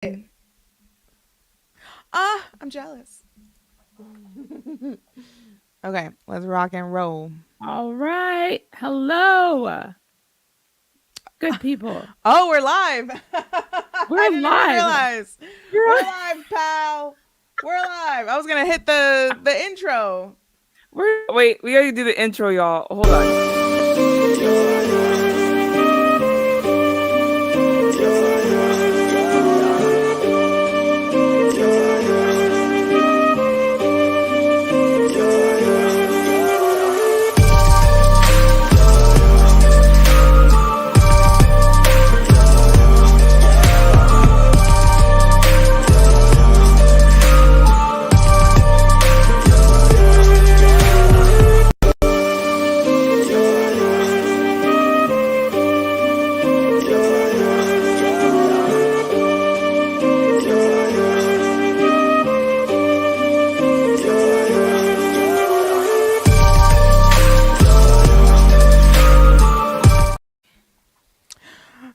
I'm jealous. Okay, let's rock and roll. All right. Hello, good people. Oh, we're live. I We're didn't even live. realize. You're We're on. live, pal. We're live. I was gonna hit the intro. Wait. We gotta do the intro, y'all. Hold on.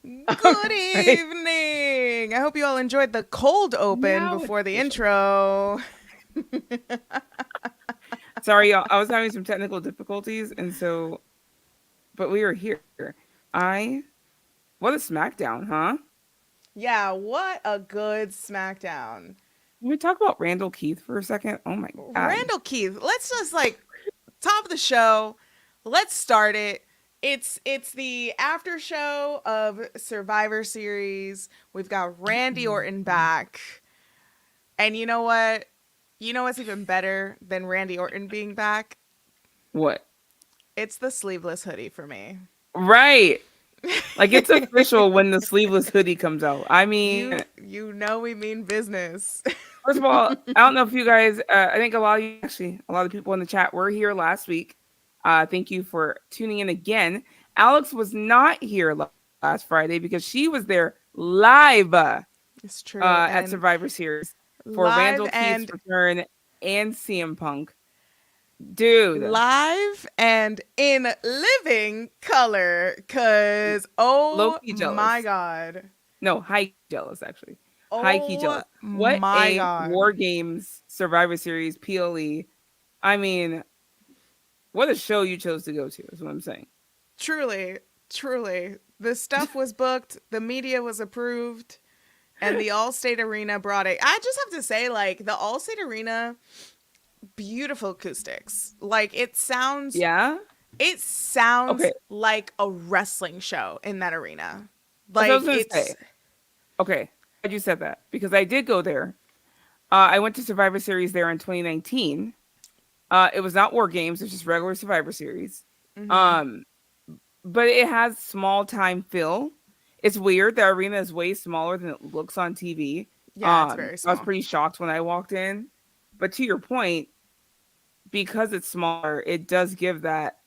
Good Right. evening. I hope you all enjoyed the cold open Now it's before the official. intro. Sorry, y'all. I was having some technical difficulties, but we were here. I. What a SmackDown, huh? Yeah, what a good SmackDown. Can we talk about Randall Keith for a second? Oh my God. Randall Keith. Let's just top of the show. Let's start it. It's the after show of Survivor Series. We've got Randy Orton back. And you know what? You know what's even better than Randy Orton being back? What? It's the sleeveless hoodie for me. Right. Like it's official when the sleeveless hoodie comes out. I mean, You know we mean business. first of all, I don't know if you guys. I think a lot of you, actually, a lot of people in the chat were here last week. Thank you for tuning in again. Alex was not here last Friday because she was there live It's true. at And Survivor Series for live Randall Keith's and return and CM Punk. Dude, live and in living color, cause oh low-key my jealous. god. No, high jealous actually. High key Oh jealous. What my a god. War Games Survivor Series PLE. I mean, what a show you chose to go to is what I'm saying. Truly, truly. The stuff was booked, the media was approved, and the Allstate Arena brought it. I just have to say, like, the Allstate Arena, beautiful acoustics. Like Yeah. it sounds Okay. like a wrestling show in that arena. That's what I was Like gonna it's say. Okay, glad you said that because I did go there. I went to Survivor Series there in 2019. It was not War Games; it was just regular Survivor Series. mhm. Um, but it has small time feel. It's weird. The arena is way smaller than it looks on TV. Yeah, it's very I was small. pretty shocked when I walked in. But to your point, because it's smaller, it does give that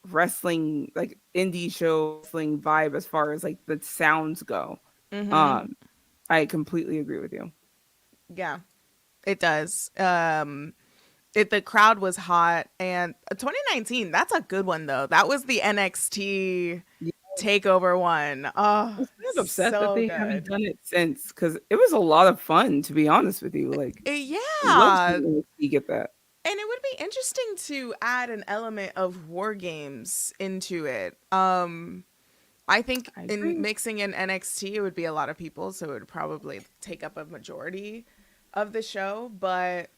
wrestling, like indie show wrestling vibe as far as like the sounds go. Mhm. Um, I completely agree with you. Yeah, it does. The crowd was hot, and 2019, that's a good one though. That was the NXT Yeah, takeover one. Oh, I'm kind of upset that so they haven't good. done it since because it was a lot of fun, to be honest with you. Like, love Yeah, seeing NXT get that. and it would be interesting to add an element of war games into it. I think I in agree. mixing in NXT, it would be a lot of people, so it would probably take up a majority of the show. But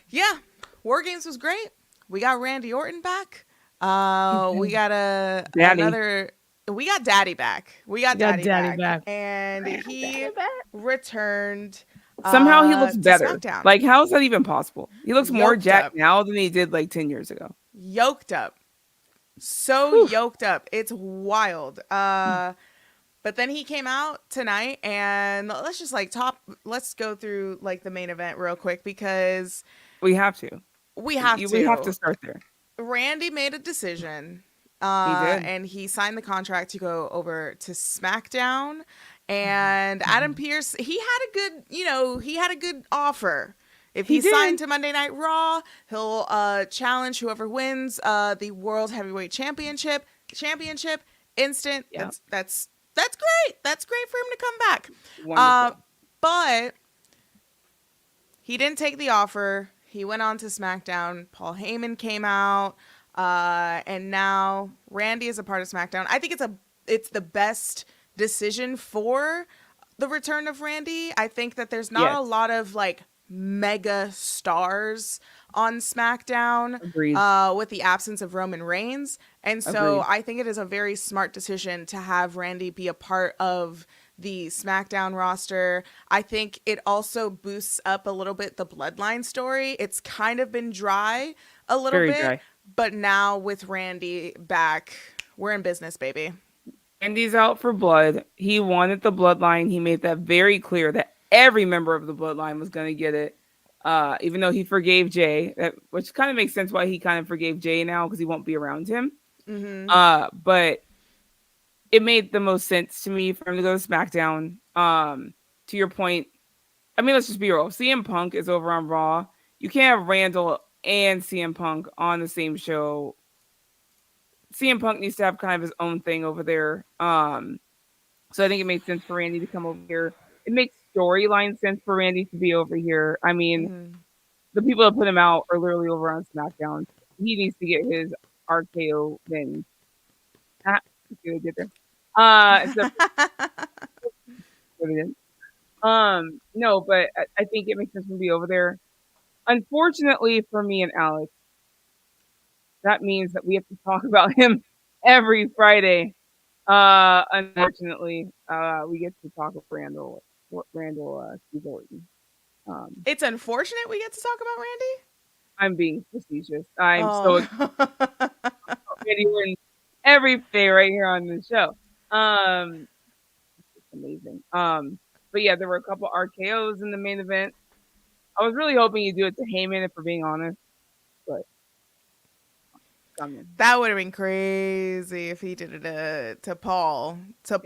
yeah, War Games was great. We got Randy Orton back. We got Daddy. we got Daddy back. We got You got Daddy daddy back, back. and I got he daddy back. returned Somehow he looks to better. SmackDown, Like, how is that even possible? He looks more yoked jacked up, now than he did like 10 years ago. yoked up, so Whew. yoked up. It's wild. But then he came out tonight, and let's just let's go through like the main event real quick because We have to. we have We have to to. start there. Randy made a decision, He did. and he signed the contract to go over to SmackDown. And Adam Mhm. Pierce, he had a good offer. If He he's signed did. to Monday Night Raw, he'll challenge whoever wins the World Heavyweight Championship instant. Yeah. That's great. That's great for him to come back. Uh, Wonderful. But he didn't take the offer. He went on to SmackDown. Paul Heyman came out, and now Randy is a part of SmackDown. I think it's the best decision for the return of Randy. I think that there's not Yes. a lot of like mega stars on SmackDown Agreed. with the absence of Roman Reigns. And so Agreed. I think it is a very smart decision to have Randy be a part of the SmackDown roster. I think it also boosts up a little bit the Bloodline story. It's kind of been dry a little Very bit, dry. but now with Randy back, we're in business, baby. Randy's out for blood. He wanted the bloodline. He made that very clear that every member of the bloodline was going to get it. Even though he forgave Jay, which kind of makes sense why he kind of forgave Jay now because he won't be around him. But it made the most sense to me for him to go to SmackDown. To your point, I mean, let's just be real. CM Punk is over on Raw. You can't have Randall and CM Punk on the same show. CM Punk needs to have kind of his own thing over there. So I think it makes sense for Randy to come over here. It makes storyline sense for Randy to be over here. I mean, the people that put him out are literally over on SmackDown. He needs to get his RKO then. See what I did there. No, but I think it makes sense to be over there. Unfortunately for me and Alex, that means that we have to talk about him every Friday. Unfortunately, we get to talk with Randall Steve Orton. It's unfortunate we get to talk about Randy. I'm being facetious. I'm so excited Randy Orton every day right here on the show. It's amazing. But yeah, there were a couple RKOs in the main event. I was really hoping you'd do it to Heyman, if we're being honest, but that would have been crazy if he did it to Paul,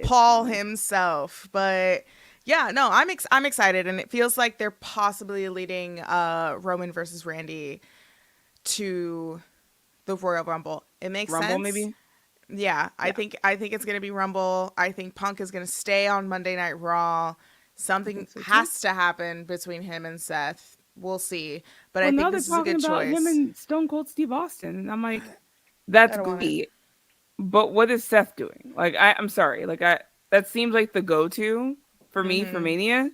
Paul himself. But yeah, no, I'm excited, and it feels like they're possibly leading Roman versus Randy to the Royal Rumble. It makes Rumble, sense. maybe. Yeah, I think it's gonna be Rumble. I think Punk is gonna stay on Monday Night Raw. Something has to happen between him and Seth. We'll see, but I think this is a good choice. Him and Stone Cold Steve Austin, and I'm like, that's great. But what is Seth doing? Like, I'm sorry, like that seems like the go-to for me for Mania,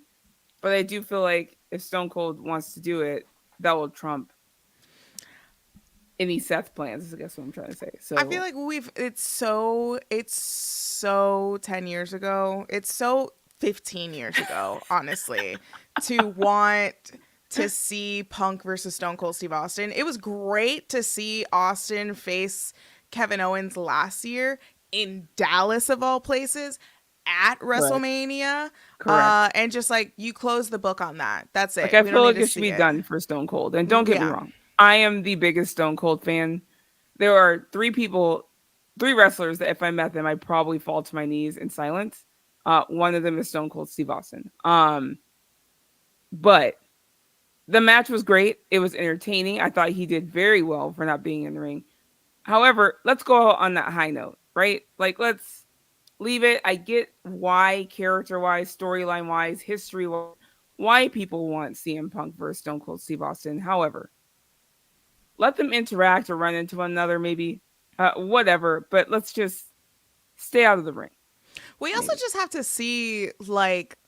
but I do feel like if Stone Cold wants to do it, that will trump any Seth plans, I guess what I'm trying to say. So I feel like it's so 10 years ago. It's so 15 years ago, honestly, to want to see Punk versus Stone Cold Steve Austin. It was great to see Austin face Kevin Owens last year in Dallas, of all places, at WrestleMania. Correct. And just like, you close the book on that. That's it. Like, I feel like it should be done for Stone Cold. And don't get me wrong, I am the biggest Stone Cold fan. There are three wrestlers that if I met them, I'd probably fall to my knees in silence. One of them is Stone Cold Steve Austin. But the match was great. It was entertaining. I thought he did very well for not being in the ring. However, let's go on that high note, right? Like, let's leave it. I get why, character-wise, storyline-wise, history-wise, why people want CM Punk versus Stone Cold Steve Austin. However, let them interact or run into one another, maybe, whatever. But let's just stay out of the ring. We also just have to see, like,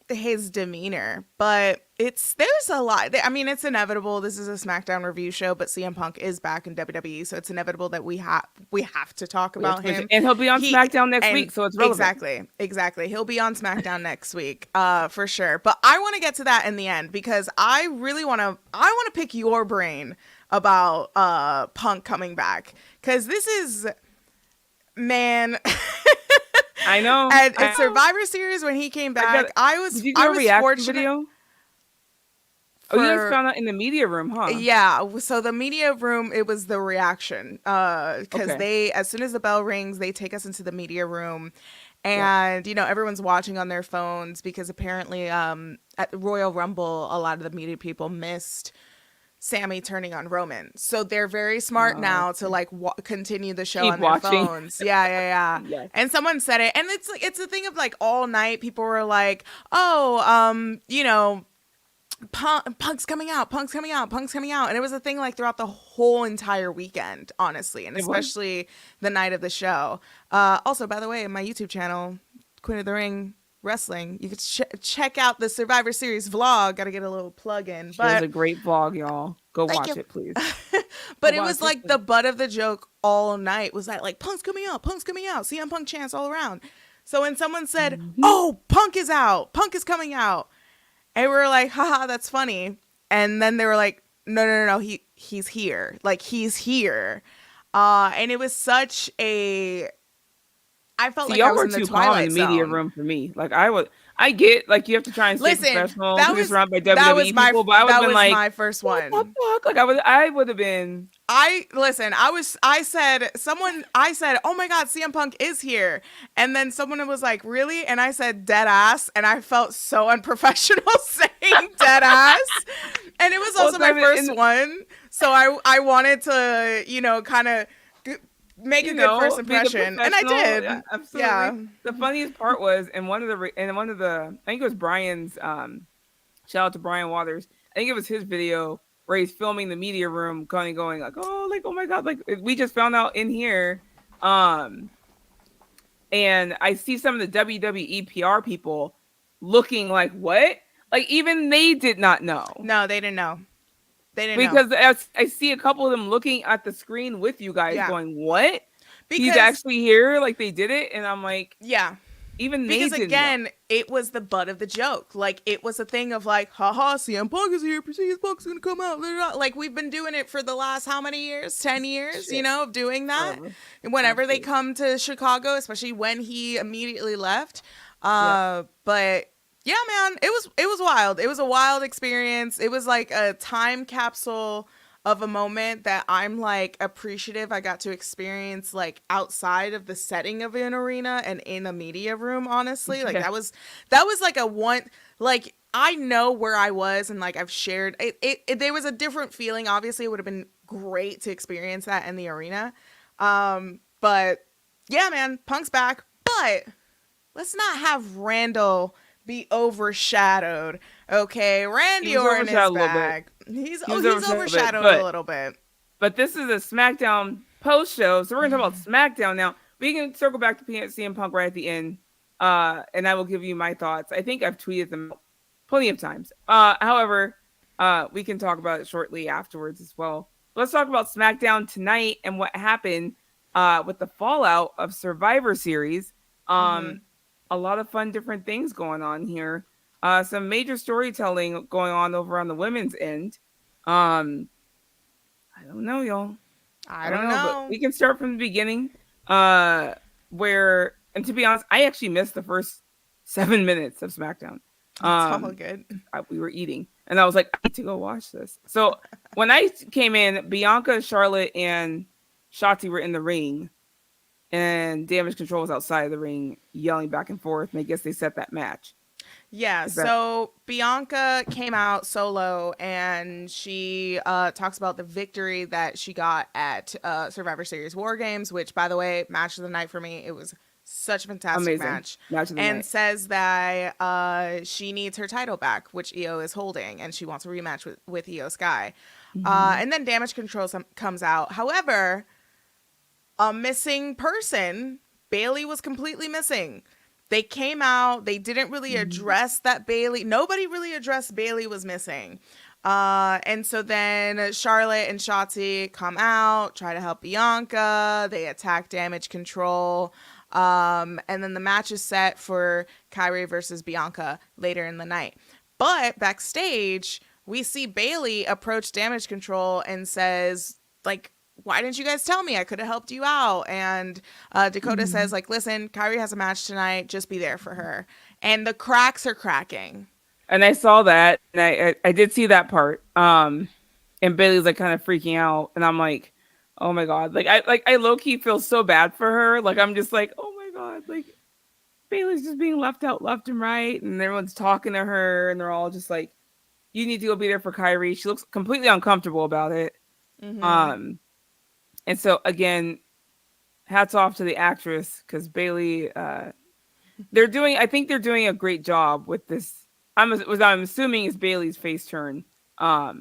his demeanor, but there's a lot. I mean, it's inevitable. This is a SmackDown review show, but CM Punk is back in WWE, so it's inevitable that we have to talk about him. And he'll be on SmackDown next week, so it's relevant. Exactly. He'll be on SmackDown next week, for sure. But I want to get to that in the end because I really want to pick your brain about Punk coming back, because this is, man. I know. At Survivor Series when he came back, I was fortunate. Video? You guys found out in the media room, huh? Yeah. So the media room, it was the reaction. Because they, as soon as the bell rings, they take us into the media room. And, everyone's watching on their phones because apparently at the Royal Rumble, a lot of the media people missed Sammy turning on Roman. So they're very smart now to like continue the show Keep on their watching. phones. Yeah. Yes. And someone said it, and it's a thing of like all night people were like, oh, you know, Punk's coming out, Punk's coming out, Punk's coming out. And it was a thing like throughout the whole entire weekend, honestly, and especially the night of the show. Also, by the way, my YouTube channel, Queen of the Ring Wrestling, you can check out the Survivor Series vlog. Got to get a little plug in. But it was a great vlog, y'all. Go watch it, please. But it was like the butt of the joke all night was that like Punk's coming out, CM Punk chants all around. So when someone said, oh, Punk is out, Punk is coming out, and we were like, haha, that's funny. And then they were like, no, he's here. Like, he's here. And it was such a... I felt like I was in the Twilight Zone. Media room for me. Like, I get, like, you have to try and stay professional. That was surrounded by WWE people, but I would have been like... my first one. What the fuck? Like, I would have been... I said, oh my God, CM Punk is here. And then someone was like, really? And I said, dead ass. And I felt so unprofessional saying dead ass. And it was also my first one. So I wanted to, you know, kind of make a good first impression. And I did. Yeah, absolutely. Yeah. The funniest part was in one of the, I think it was Brian's, shout out to Brian Waters. I think it was his video where he's filming the media room going like, oh my God, like we just found out in here. And I see some of the WWE PR people looking like, what? Like even they did not know. No, they didn't know. Because I see a couple of them looking at the screen with you guys going, what? Because he's actually here? Like they did it? And I'm like, yeah. Even because they again, know. It was the butt of the joke. Like it was a thing of like, haha, CM Punk is here. CM Punk's gonna come out. Like we've been doing it for the last how many years? 10 years, Shit. You know, of doing that. Whenever they come to Chicago, especially when he immediately left. But yeah, man, it was wild. It was a wild experience. It was like a time capsule of a moment that I'm like appreciative I got to experience like outside of the setting of an arena and in a media room, honestly. Like that was like a one, like I know where I was and like I've shared it there was a different feeling. Obviously it would have been great to experience that in the arena. But yeah, man, Punk's back, but let's not have Randall be overshadowed. Okay, Randy Orton is back. He's overshadowed a little bit. But this is a SmackDown post show, so we're gonna talk about SmackDown now. We can circle back to CM Punk right at the end, and I will give you my thoughts. I think I've tweeted them plenty of times. However, we can talk about it shortly afterwards as well. Let's talk about SmackDown tonight and what happened with the fallout of Survivor Series. A lot of fun, different things going on here. Some major storytelling going on over on the women's end. I don't know, y'all. I don't know. But we can start from the beginning. And to be honest, I actually missed the first 7 minutes of SmackDown. It's all good. We were eating, and I was like, I need to go watch this. So when I came in, Bianca, Charlotte, and Shotzi were in the ring. And Damage Control was outside of the ring yelling back and forth. And I guess they set that match. Yeah. So Bianca came out solo and she talks about the victory that she got at Survivor Series War Games, which, by the way, match of the night for me. It was such a fantastic match. And says that she needs her title back, which Io is holding. And she wants a rematch with Io Sky. And then Damage Control comes out. However, a missing person, Bayley was completely missing. They came out, they didn't really address that nobody really addressed Bayley was missing. And so then Charlotte and Shotzi come out, try to help Bianca, they attack Damage Control, and then the match is set for Kairi versus Bianca later in the night. But backstage, we see Bayley approach Damage Control and says, like, why didn't you guys tell me? I could have helped you out. And Dakota says, like, listen, Kairi has a match tonight. Just be there for her. And the cracks are cracking. And I saw that. And I did see that part. And Bayley's like kind of freaking out. And I'm like, oh my God. I low-key feel so bad for her. Like, I'm just like, oh my God. Like, Bayley's just being left out left and right. And everyone's talking to her. And they're all just like, you need to go be there for Kyrie. She looks completely uncomfortable about it. And so again, hats off to the actress because Bailey. I think they're doing a great job with this. I'm assuming it's Bailey's face turn. I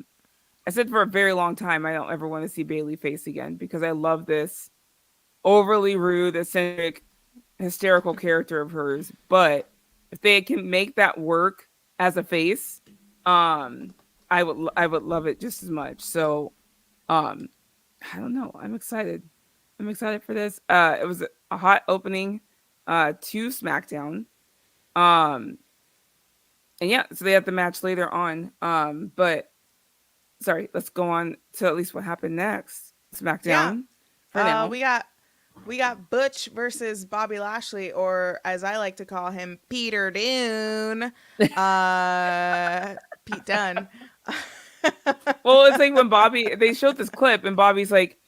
said for a very long time I don't ever want to see Bailey face again because I love this overly rude, eccentric, hysterical character of hers. But if they can make that work as a face, I would love it just as much. So, I don't know. I'm excited. I'm excited for this. It was a hot opening to SmackDown. And yeah, so they have the match later on. But sorry, let's go on to at least what happened next. SmackDown. For now. We got Butch versus Bobby Lashley, or as I like to call him, Peter Dune. Pete Dunne. Well, it's like when they showed this clip and Bobby's like,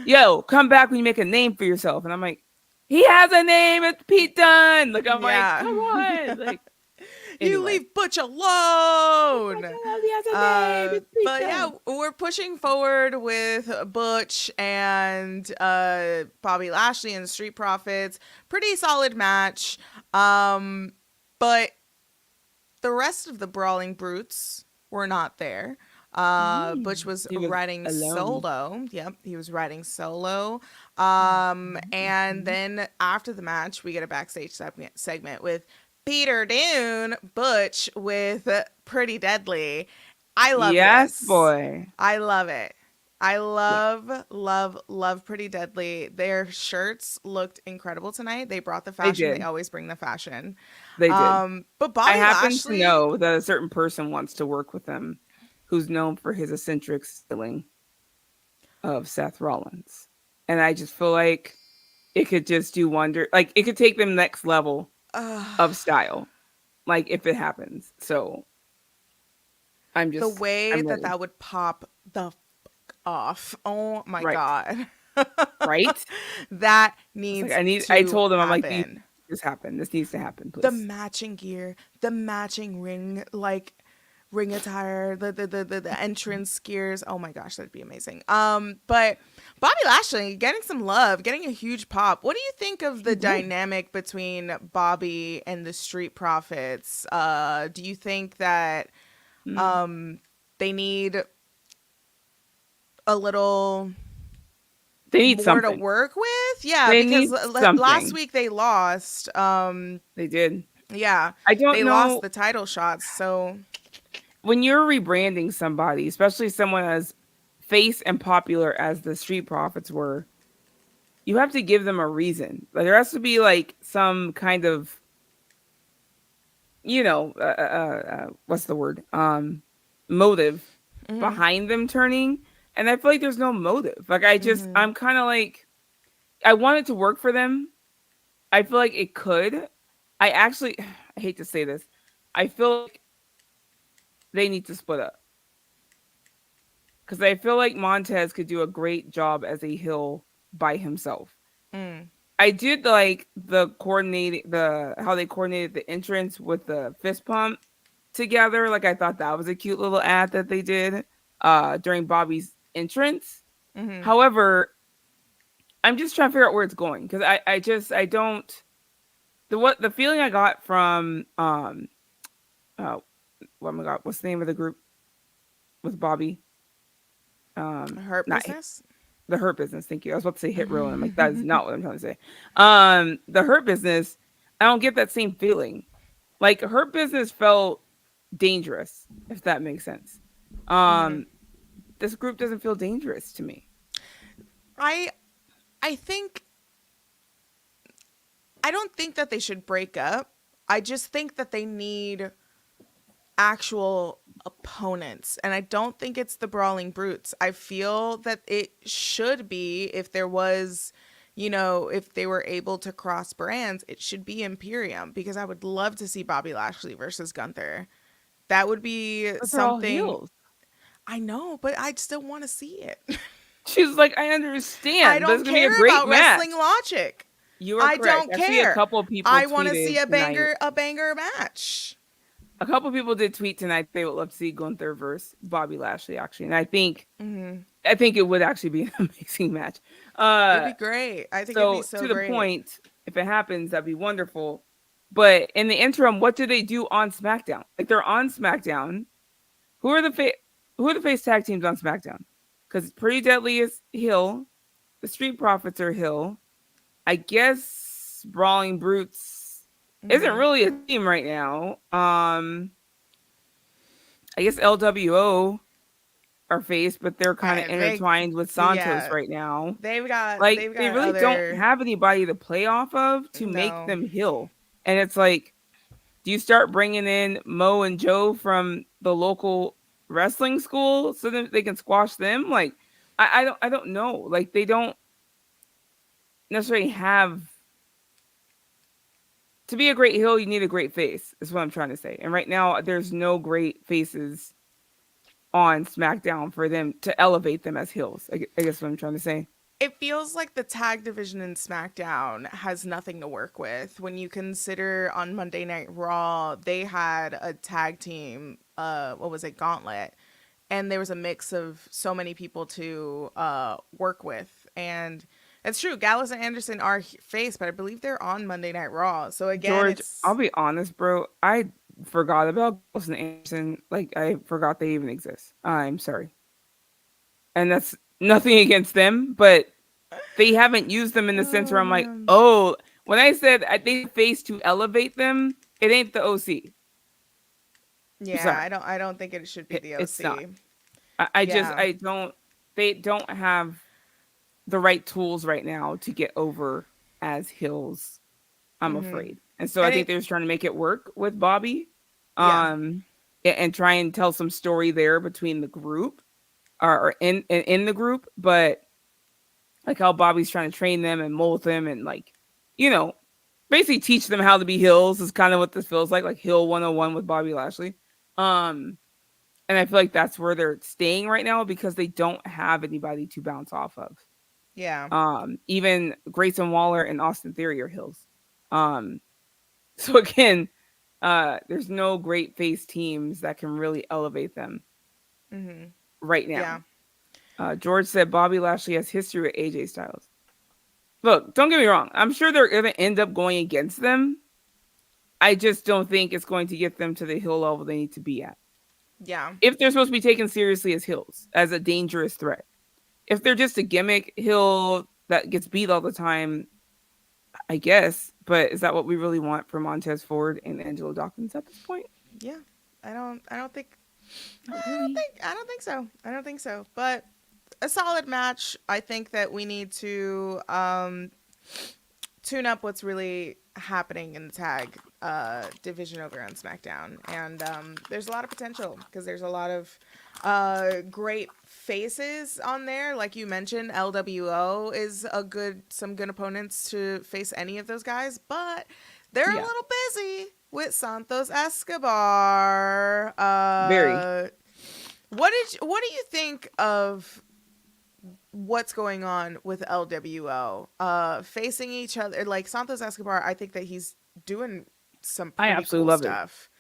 yo, come back when you make a name for yourself. And I'm like, he has a name. It's Pete Dunne. Like, I'm like, come on. Like, you leave Butch alone. He has a name. It's Pete But Dunne. yeah, we're pushing forward with Butch and Bobby Lashley and the Street Profits. Pretty solid match. But the rest of the Brawling Brutes were not there. Butch was riding alone. solo. Yep, he was riding solo. And then after the match, we get a backstage segment with Peter Dune, Butch with Pretty Deadly. I love yes, this. boy. I love it. I love Pretty Deadly. Their shirts looked incredible tonight. They brought the fashion. They always bring the fashion. They did. But Bobby I happen Lashley, to know that a certain person wants to work with them who's known for his eccentric styling of Seth Rollins. And I just feel like it could just do wonder. Like, it could take them next level of style. Like, if it happens. So, the way that would pop the fuck off. Oh my God. Right? That needs I told him, I'm like, happen. this happen. This needs to happen, please. The matching gear, the matching ring attire, the entrance gears. Oh my gosh, that'd be amazing. But Bobby Lashley getting some love, getting a huge pop. What do you think of the dynamic between Bobby and the Street Profits? Do you think that they need a little more something to work with? Yeah, they because need last week they lost. They did. Yeah, they lost the title shots. So when you're rebranding somebody, especially someone as face and popular as the Street Profits were, you have to give them a reason. Like, there has to be like some kind of, what's the word? Motive behind them turning. And I feel like there's no motive. Like, I'm kind of like, I want it to work for them. I feel like it could. I hate to say this. I feel like they need to split up. Because I feel like Montez could do a great job as a heel by himself. I did like how they coordinated the entrance with the fist pump together. Like, I thought that was a cute little ad that they did during Bobby's entrance. However, I'm just trying to figure out where it's going. Because I don't. The feeling I got from oh my God, what's the name of the group with Bobby? Hurt Business? The Hurt Business, thank you. I was about to say Hit Row, and I'm like, that is not what I'm trying to say. The Hurt Business, I don't get that same feeling. Like, Hurt Business felt dangerous, if that makes sense. This group doesn't feel dangerous to me. I don't think that they should break up. I just think that they need actual opponents, and I don't think it's the Brawling Brutes. I feel that it should be, if there was, if they were able to cross brands, it should be Imperium, because I would love to see Bobby Lashley versus Gunther. That would be something. I know, but I still want to see it. She's like, I understand. I don't care about wrestling logic. You are correct. I don't care. I see a couple of people. I want to see a banger match. a couple people did tweet tonight they would love to see Gunther versus Bobby Lashley actually, and Mm-hmm. I think it would actually be an amazing match. It'd be Uh, great. I think it'd be so so to the great. point, if it happens, that'd be wonderful. But in the interim, what do they do on SmackDown? Like they're on SmackDown. Who are the who are the face tag teams on SmackDown? Because Pretty Deadly is heel, the Street Profits are heel. I guess Brawling Brutes isn't Mm-hmm. really a team right now. I guess LWO are face, but they're kind of They, intertwined with Santos yeah, right now. they've Like they got really don't other. have anybody to play off of to make No. them heel. And it's like, do you start bringing in Mo and Joe from the local wrestling school so that they can squash them? Like, I don't know. Like they don't necessarily have to be a great heel. You need a great face. Is what I'm trying to say. And right now, there's no great faces on SmackDown for them to elevate them as heels. I guess what I'm trying to say. It feels like the tag division in SmackDown has nothing to work with. When you consider on Monday Night Raw, they had a tag team, what was it, Gauntlet, and there was a mix of so many people to work with. And it's true, Gallows and Anderson are face, but I believe they're on Monday Night Raw. So again, George, I'll it's be honest, bro. I forgot about Wilson Anderson. Like I forgot they even exist. I'm sorry, and that's nothing against them, but they haven't used them in the sense oh where I'm like, man, oh, when I said they face to elevate them, it ain't the OC. I'm yeah, sorry, I don't think it should be the it's not. OC. I just Yeah. I don't. They don't have the right tools right now to get over as hills. I'm Mm-hmm. afraid, and so I And think it, they're just trying to make it work with Bobby, yeah. and try and tell some story there between the group, or in the group, but like how Bobby's trying to train them and mold them and like, you know, basically teach them how to be hills is kind of what this feels like Hill 101 with Bobby Lashley. Um, and I feel like that's where they're staying right now because they don't have anybody to bounce off of. Yeah. Even Grayson Waller and Austin Theory are hills. Um, so again, there's no great face teams that can really elevate them Mm-hmm. right now. Yeah. George said Bobby Lashley has history with AJ Styles. Look, don't get me wrong. I'm sure they're going to end up going against them. I just don't think it's going to get them to the hill level they need to be at. Yeah. If they're supposed to be taken seriously as hills, as a dangerous threat. If they're just a gimmick hill that gets beat all the time, I guess. But is that what we really want for Montez Ford and Angelo Dawkins at this point? Yeah. I don't think Not really. I don't think so. I don't think so. But a solid match. I think that we need to tune up what's really happening in the tag division over on SmackDown. And there's a lot of potential because there's a lot of great faces on there. Like you mentioned, LWO is some good opponents to face any of those guys, but they're a Yeah, little busy with Santos Escobar. very. What do you think of what's going on with LWO facing each other? Like Santos Escobar, I think that he's doing some I pretty absolutely cool love it. stuff.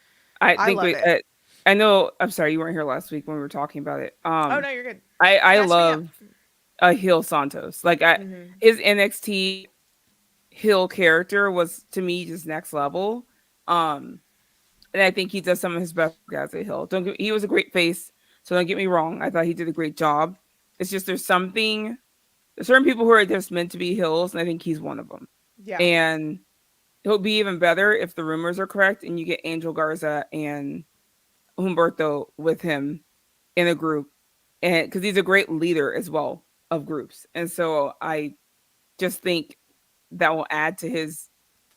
I I think love we. it. I know. I'm sorry you weren't here last week when we were talking about it. Oh no, you're good. I Catch me up. love a heel Santos. Like Hmm. his NXT heel character was to me just next level. Um, and I think he does some of his best work as a heel. He was a great face, so don't get me wrong. I thought he did a great job. It's just there's certain people who are just meant to be heels, and I think he's one of them. Yeah. And it'll be even better if the rumors are correct and you get Angel Garza and Humberto with him in a group, and because he's a great leader as well of groups, and so I just think that will add to his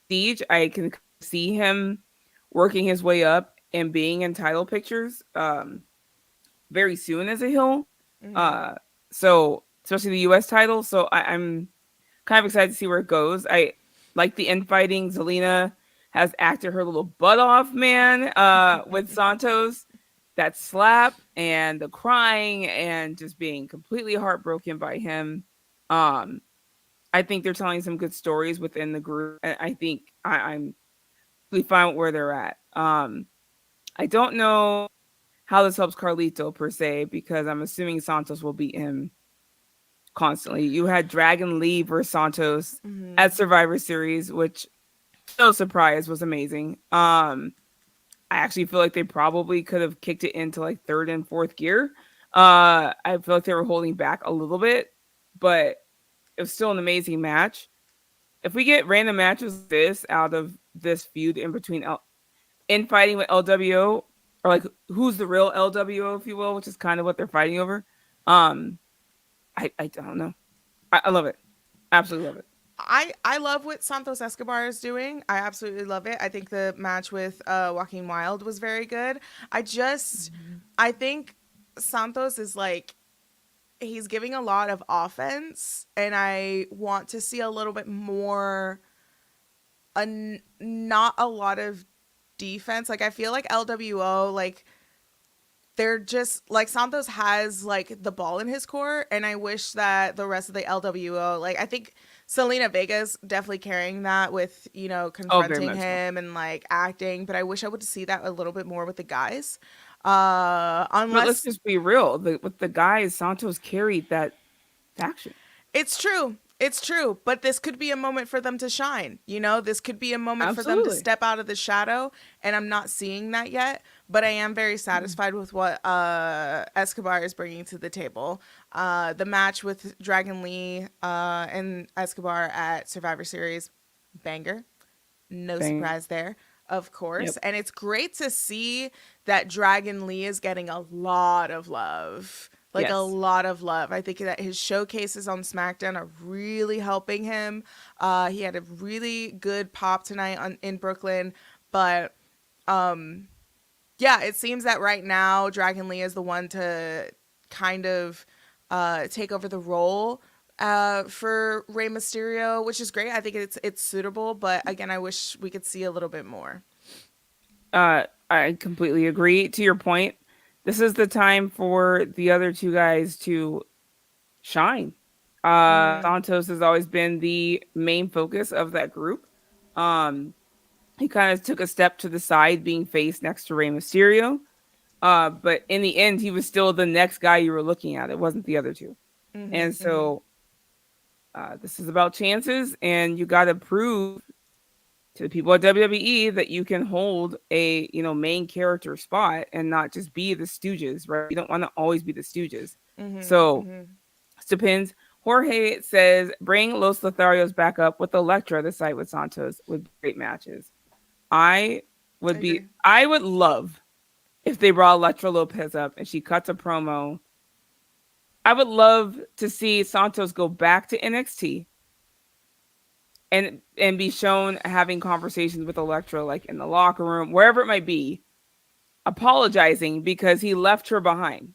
siege. I can see him working his way up and being in title pictures very soon as a heel. Hmm. Uh, so especially the U.S. title. So I'm kind of excited to see where it goes. I like the infighting. Zelina has acted her little butt off, man, with Santos. That slap and the crying and just being completely heartbroken by him. Um, I think they're telling some good stories within the group. And I think I'm really fine with where they're at. I don't know how this helps Carlito per se, because I'm assuming Santos will beat him constantly. You had Dragon Lee versus Santos at Survivor Series, which no surprise was amazing. I actually feel like they probably could have kicked it into like third and fourth gear. I feel like they were holding back a little bit, but it was still an amazing match. If we get random matches like this out of this feud in between in fighting with LWO, or like who's the real LWO, if you will, which is kind of what they're fighting over. I don't know. I love it. Absolutely love it. I love what Santos Escobar is doing. I absolutely love it. I think the match with Joaquin Wilde was very good. I think Santos is like, he's giving a lot of offense, and I want to see a little bit more, not a lot of defense. Like, I feel like LWO, like, they're just like, Santos has like the ball in his court, and I wish that the rest of the LWO, like, I think Selena Vega's definitely carrying that with, you know, confronting him and like acting, but I wish I would see that a little bit more with the guys. But let's just be real, with the guys, Santos carried that faction. It's true. It's true. But this could be a moment for them to shine. You know, this could be a moment for them to step out of the shadow. And I'm not seeing that yet. But I am very satisfied with what Escobar is bringing to the table. The match with Dragon Lee and Escobar at Survivor Series, banger. No surprise there, of course. Yep. And it's great to see that Dragon Lee is getting a lot of love. Like, a lot of love. I think that his showcases on SmackDown are really helping him. He had a really good pop tonight in Brooklyn. But, yeah, it seems that right now Dragon Lee is the one to kind of take over the role for Rey Mysterio, which is great. I think it's suitable. But, again, I wish we could see a little bit more. I completely agree. To your point, this is the time for the other two guys to shine. Santos has always been the main focus of that group. He kind of took a step to the side, being faced next to Rey Mysterio. But in the end, he was still the next guy you were looking at. It wasn't the other two. And so this is about chances, and you got to prove to the people at WWE that you can hold a, you know, main character spot and not just be the Stooges, right? You don't want to always be the Stooges. It depends. Jorge says, bring Los Lotharios back up with Elektra to side with Santos with great matches. I would love if they brought Elektra Lopez up and she cuts a promo. I would love to see Santos go back to NXT and be shown having conversations with Elektra, like in the locker room, wherever it might be, apologizing because he left her behind.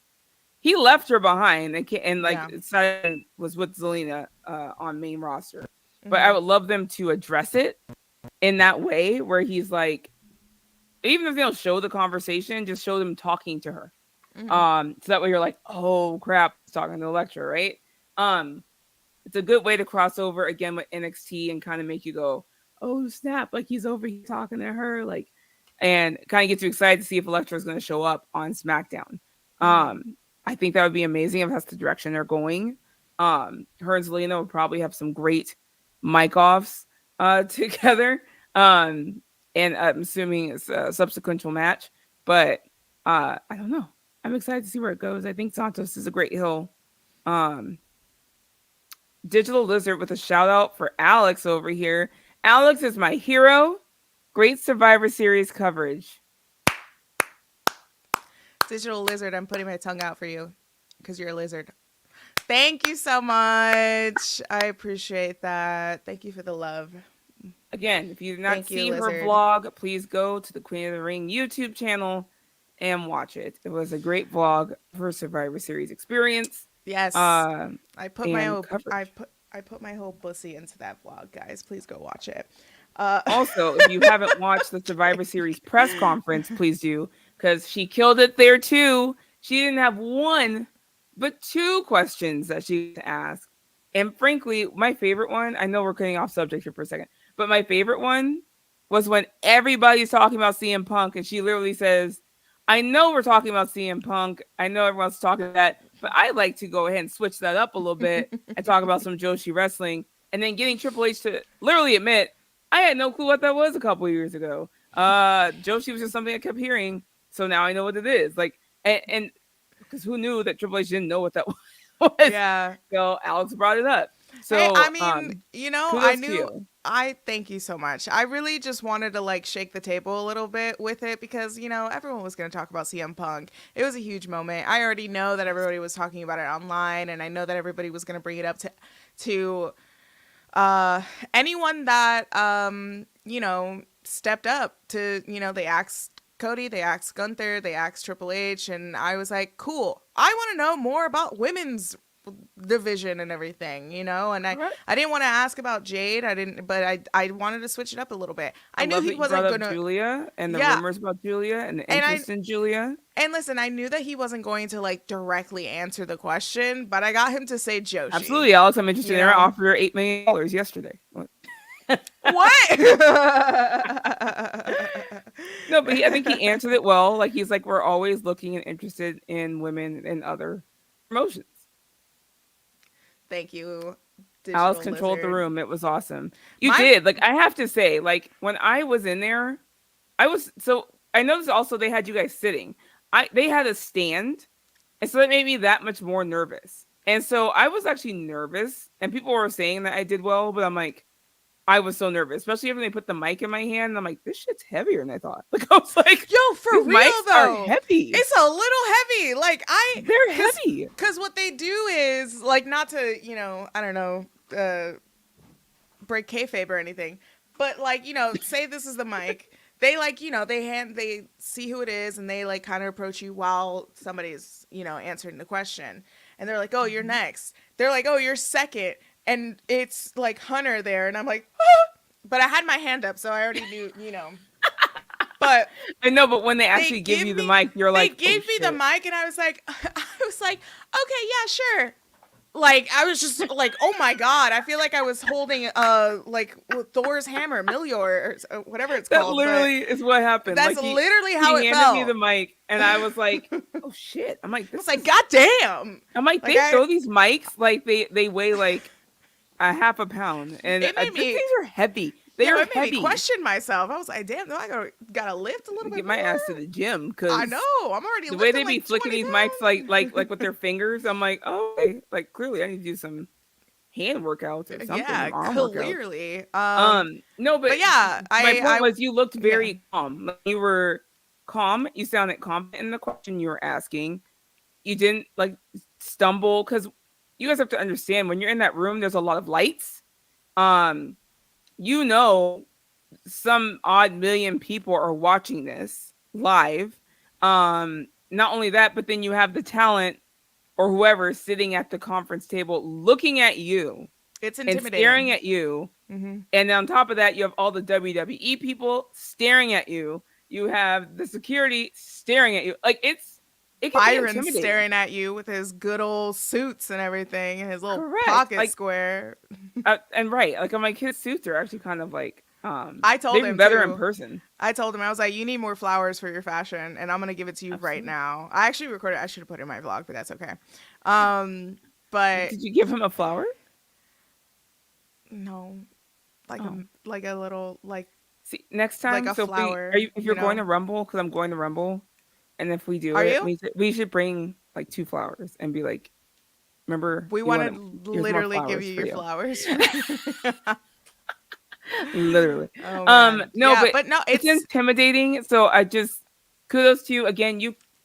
He left her behind and was with Zelina on main roster. But I would love them to address it in that way where he's like, even if they don't show the conversation, just show them talking to her. So that way you're like, oh crap, he's talking to Elektra, right? It's a good way to cross over again with NXT and kind of make you go, oh snap, like he's over here talking to her, like, and kind of get you excited to see if Elektra is going to show up on SmackDown. I think that would be amazing if that's the direction they're going. Her and Zelina would probably have some great mic offs together. And I'm assuming it's a subsequent match, but I don't know. I'm excited to see where it goes. I think Santos is a great heel. Digital Lizard with a shout out for Alex over here. Alex is my hero. Great Survivor Series coverage. Digital Lizard, I'm putting my tongue out for you because you're a lizard. Thank you so much. I appreciate that. Thank you for the love. Again, if you did not see her vlog, please go to the Queen of the Ring YouTube channel and watch it. It was a great vlog for Survivor Series experience. Yes. I put my whole pussy into that vlog, guys. Please go watch it. Also, if you haven't watched the Survivor Series press conference, please do, because she killed it there too. She didn't have one, but two questions that she had to ask. And frankly, my favorite one, I know we're getting off subject here for a second, but my favorite one was when everybody's talking about CM Punk and she literally says, I know we're talking about CM Punk. I know everyone's talking that, but I like to go ahead and switch that up a little bit and talk about some Joshi wrestling, and then getting Triple H to literally admit I had no clue what that was a couple of years ago. Joshi was just something I kept hearing, so now I know what it is. Like, and because who knew that Triple H didn't know what that was? Yeah. So Alex brought it up. So Hey, I mean, I kudos to knew. you. I thank you so much. I really just wanted to like shake the table a little bit with it because everyone was going to talk about CM Punk. It was a huge moment. I already know that everybody was talking about it online, and I know that everybody was going to bring it up to anyone that stepped up to they asked Cody, they asked Gunther, they asked Triple H, and I was like, cool. I want to know more about women's division and everything, and I didn't want to ask about Jade. I wanted to switch it up a little bit. I knew love he that you wasn't brought up gonna Julia and the rumors about Julia and the interest in Julia. and listen, I knew that he wasn't going to like directly answer the question, but I got him to say Joshi. Absolutely, Alex. I'm interested in her. I offered her $8 million yesterday. What? No, but I think he answered it well. Like, he's like, we're always looking and interested in women and other promotions. Thank you. Alex controlled the room. It was awesome. You did. Like, I have to say, like, when I was in there, I noticed also they had you guys sitting. They had a stand, and so that made me that much more nervous. And so I was actually nervous, and people were saying that I did well, but I'm like, I was so nervous, especially when they put the mic in my hand. And I'm like, this shit's heavier than I thought. Like, I was like, yo, for real mics though, are heavy. It's a little heavy. Like they're heavy. Because what they do is like, not to I don't know, break kayfabe or anything, but like say this is the mic. They like they see who it is, and they like kind of approach you while somebody's answering the question, and they're like, oh, you're next. They're like, oh, you're second. And it's like Hunter there, and I'm like, ah! But I had my hand up, so I already knew, But I know, but when they actually give you the mic, you're like, they gave me the mic, and I was like, okay, yeah, sure. Like, I was just like, oh my god, I feel like I was holding like Thor's hammer, Mjolnir, or whatever it's called. That literally is what happened. That's like literally how he it handed felt. me the mic, and I was like, oh shit. I'm like, this I was like, god damn. I'm like, they throw these mics like they weigh like a half a pound, and these things are heavy. They are it made heavy. me question myself. I was like, damn, no, I gotta lift a little bit get more. my ass to the gym, because I know I'm already the way they like be flicking these mics like with their fingers. I'm like, oh, okay. Like, clearly I need to do some hand workouts or something. Yeah, clearly. No, but yeah, my point was you looked very calm. Like, you were calm. You sounded confident in the question you were asking. You didn't like stumble, because you guys have to understand, when you're in that room, there's a lot of lights. Some odd million people are watching this live. Not only that, but then you have the talent or whoever sitting at the conference table looking at you. It's intimidating. And staring at you. Mm-hmm. And on top of that, you have all the WWE people staring at you. You have the security staring at you. Like, it can Byron staring at you with his good old suits and everything, and his little pocket square. And like, I'm like, his suits are actually kind of like, I told him better in person. I told him, I was like, you need more flowers for your fashion, and I'm gonna give it to you right now. I actually recorded. I should have put it in my vlog, but that's okay. But did you give him a flower? No, like a little like. See, next time, like a flower. If you're going to Rumble, because I'm going to Rumble, and if we do we should bring like 2 flowers and be like, remember, we want to literally give you your flowers. Literally. Oh, but no, it's intimidating. So I just kudos to you again.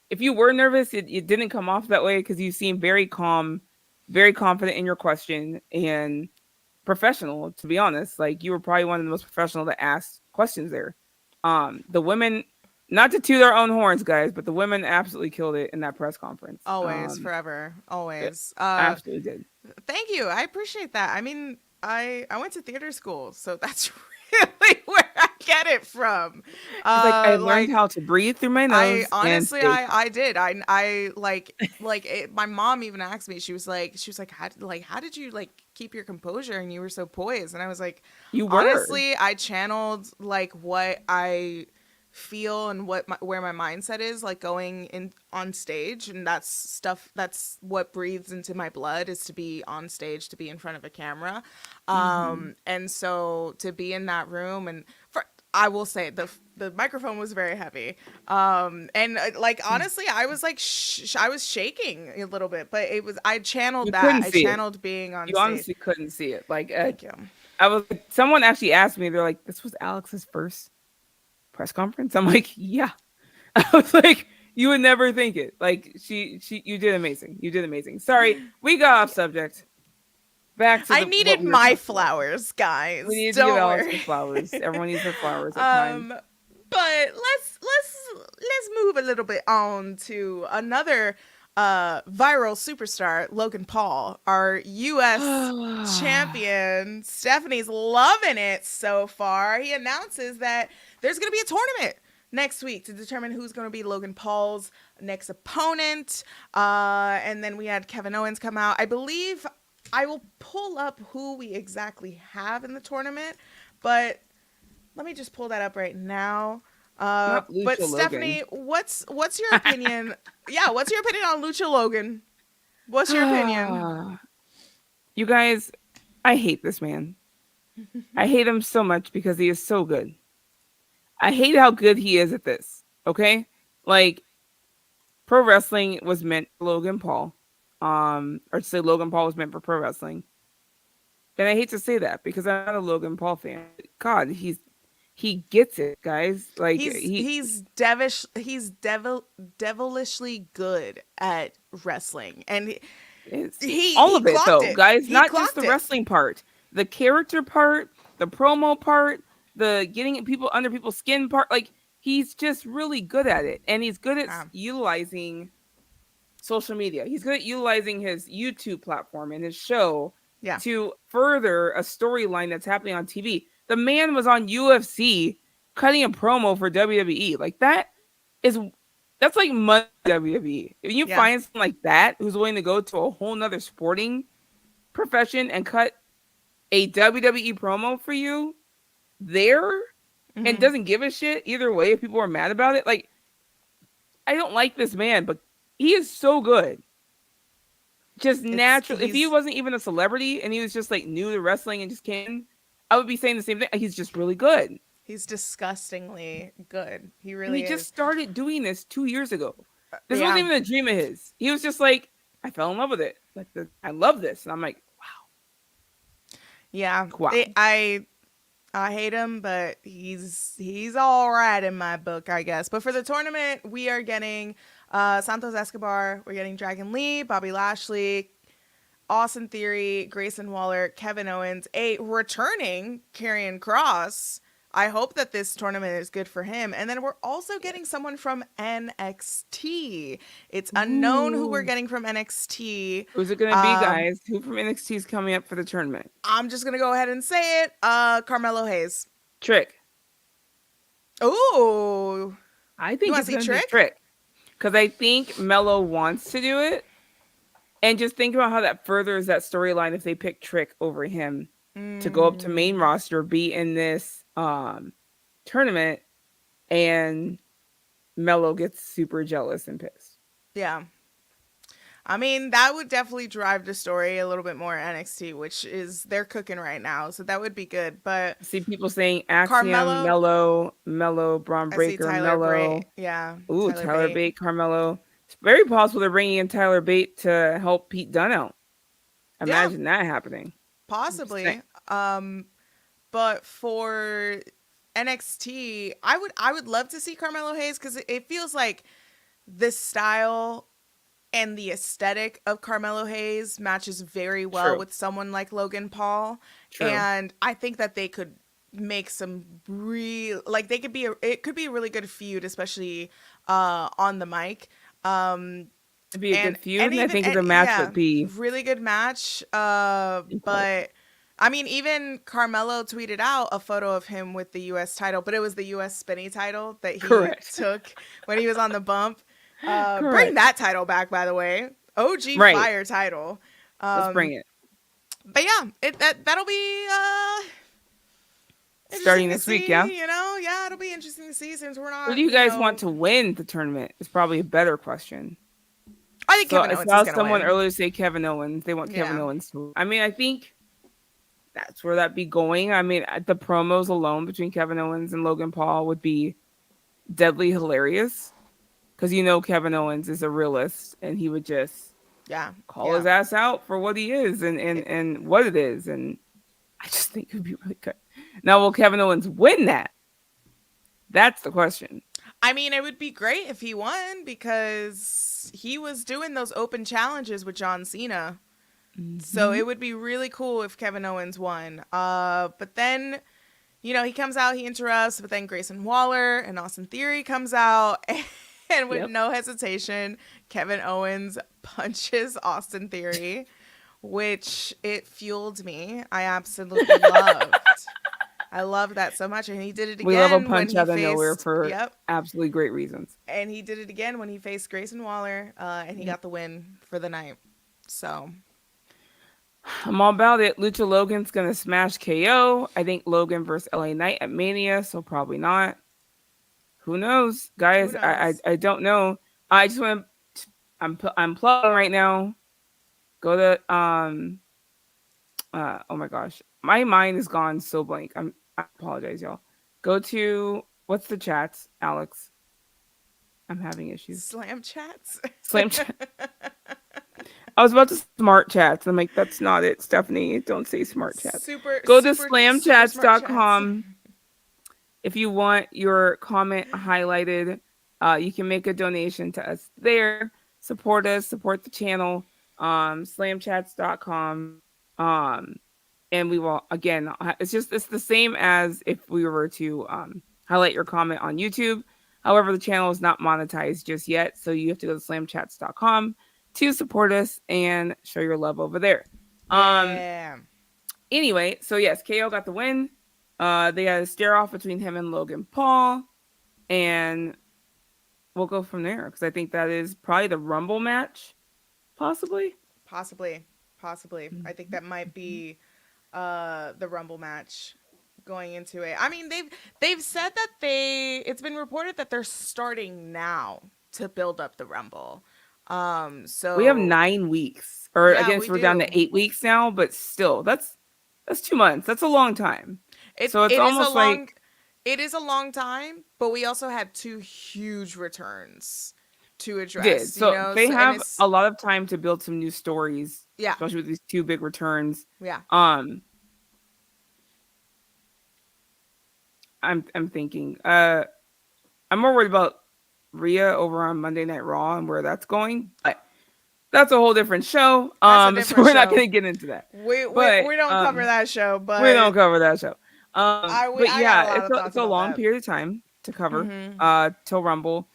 If you were nervous, it didn't come off that way, because you seem very calm, very confident in your question, and professional, to be honest. Like, you were probably one of the most professional to ask questions there. The women, not to toot our own horns, guys, but the women absolutely killed it in that press conference. Always, forever, always. Absolutely did. Thank you. I appreciate that. I mean, I went to theater school, so that's really where I get it from. I learned how to breathe through my nose. I did. I my mom even asked me. She was like, how did you like keep your composure and you were so poised? And I was like, honestly, I channeled like what I feel and where my mindset is like going in on stage, and that's what breathes into my blood, is to be on stage, to be in front of a camera. And so to be in that room, and I will say the microphone was very heavy, and like honestly I was like I was shaking a little bit, but I channeled You couldn't I see it. channeled being on You stage. honestly couldn't see it. Like, Thank you. someone actually asked me, they're like, this was Alex's first press conference? I'm like, yeah. I was like, you would never think it. Like, you did amazing. You did amazing. Sorry, we got off subject. Back to I what needed we were my talking about. flowers, guys. We need to give Don't Alex worry. her flowers. Everyone needs their flowers at times. But let's move a little bit on to another viral superstar, Logan Paul, our US champion. Stephanie's loving it so far. He announces that there's going to be a tournament next week to determine who's going to be Logan Paul's next opponent. And then we had Kevin Owens come out. I believe I will pull up who we exactly have in the tournament, but let me just pull that up right now. But Stephanie, what's your opinion? Yeah, what's your opinion on Lucha Logan? What's your opinion? You guys, I hate this man. I hate him so much because he is so good. I hate how good he is at this. Okay? Like, pro wrestling was meant for Logan Paul. Or to say Logan Paul was meant for pro wrestling. And I hate to say that because I'm not a Logan Paul fan. God, he gets it, guys. Like he's devilishly good at wrestling, and he all of it though, it. guys. He not just the wrestling part, the character part, the promo part, the getting people under people's skin part. Like, he's just really good at it, and he's good at utilizing social media. He's good at utilizing his YouTube platform and his show to further a storyline that's happening on TV. The man was on UFC cutting a promo for WWE. Like, that's like money WWE. If you find someone like that who's willing to go to a whole nother sporting profession and cut a WWE promo for you there and doesn't give a shit either way if people are mad about it. Like, I don't like this man, but he is so good. Just natural. If he wasn't even a celebrity and he was just like new to wrestling and just came, I would be saying the same thing. He's just really good. He's disgustingly good. He really is. He just started doing this 2 years ago. This wasn't even a dream of his. He was just like, I fell in love with it. Like, I love this. And I'm like, wow. Yeah. Wow. I hate him, but he's all right in my book, I guess. But for the tournament, we are getting Santos Escobar, we're getting Dragon Lee, Bobby Lashley, Austin Theory, Grayson Waller, Kevin Owens, a returning Karrion Kross. I hope that this tournament is good for him. And then we're also getting someone from NXT. It's unknown who we're getting from NXT. Who's it going to be, guys? Who from NXT is coming up for the tournament? I'm just going to go ahead and say it. Carmelo Hayes. Trick. Ooh. I think it's going to be Trick. Because I think Melo wants to do it. And just think about how that furthers that storyline if they pick Trick over him to go up to main roster, be in this tournament, and Melo gets super jealous and pissed. Yeah. I mean, that would definitely drive the story a little bit more NXT, which is they're cooking right now. So that would be good. But see people saying Axiom, Melo, Braun Breaker, Melo. Yeah. Ooh, Tyler Bate, Carmelo. It's very possible they're bringing in Tyler Bate to help Pete Dunne out. Imagine that happening. Possibly. But for NXT, I would love to see Carmelo Hayes because it feels like this style and the aesthetic of Carmelo Hayes matches very well with someone like Logan Paul. True. And I think that they could make some it could be a really good feud, especially on the mic. It'd be a good feud. I think the match would be really good match. But I mean, even Carmelo tweeted out a photo of him with the U.S. title, but it was the U.S. spinny title that he took when he was on the bump. Bring that title back, by the way. OG Fire title. Let's bring it. But yeah, that'll be starting Interesting to this week. Yeah. see, you know? Yeah, it'll be interesting to see since we're Who not, do you you guys want know. to win the tournament? Is probably a better question. I think So Kevin I Owens is saw going to someone win. earlier say Kevin Owens. They want Kevin Yeah. Owens to. I mean, I think that's where that'd be going. I mean, the promos alone between Kevin Owens and Logan Paul would be deadly hilarious because Kevin Owens is a realist and he would just Yeah. call Yeah. his ass out for what he is and what it is, and I just think it would be really good. Now, will Kevin Owens win that? That's the question. I mean, it would be great if he won because he was doing those open challenges with John Cena. So Mm-hmm. it would be really cool if Kevin Owens won. But then, he comes out, he interrupts, but then Grayson Waller and Austin Theory comes out, and with Yep. no hesitation, Kevin Owens punches Austin Theory, which it fueled me. I absolutely loved. I love that so much, and he did it We love a again when punch he out of nowhere faced. for Yep, absolutely great reasons. and he did it again when he faced Grayson Waller, and he Yep. got the win for the night. So I'm all about it. Lucha Logan's gonna smash KO. I think Logan versus LA Knight at Mania, so probably not. Who knows, who guys? I knows? I, I don't know. I just want to. I'm plugging right now. Go to oh my gosh, my mind is gone so blank. I apologize, y'all. Go to what's the chats, Alex? I'm having issues. Slam chats. Slam chat. I was about to smart chats. I'm like, that's not it, Stephanie. Don't say smart chats. super, Go to super, super smart chats. slamchats.com. If you want your comment highlighted, you can make a donation to us there. Support us, support the channel. Slamchats.com. And we will, again, it's the same as if we were to highlight your comment on YouTube. However, the channel is not monetized just yet, so you have to go to slamchats.com to support us and show your love over there. Yeah. Anyway, so yes, KO got the win. They had a stare off between him and Logan Paul, and we'll go from there because I think that is probably the Rumble match, possibly. Possibly. Mm-hmm. I think that might be the Rumble match going into it. I mean, they've said that it's been reported that they're starting now to build up the Rumble. So We have 9 weeks, or I yeah, guess we we're down to do. 8 weeks now, but still, that's 2 months. That's a long time. It So it's it is a almost long like it is a long time, but we also had two huge returns to did. address, So they so, and have it's a lot of time to build some new stories, yeah, especially with these 2 big returns. yeah. I'm thinking. I'm more worried about Rhea over on Monday Night Raw and where that's going, but that's a whole different show. That's a So different we're not show. going to get into that. We But we don't cover that show, we don't but cover that show. But I got yeah, a lot of it's thoughts a about long that. period of time to cover Mhm. till Rumble.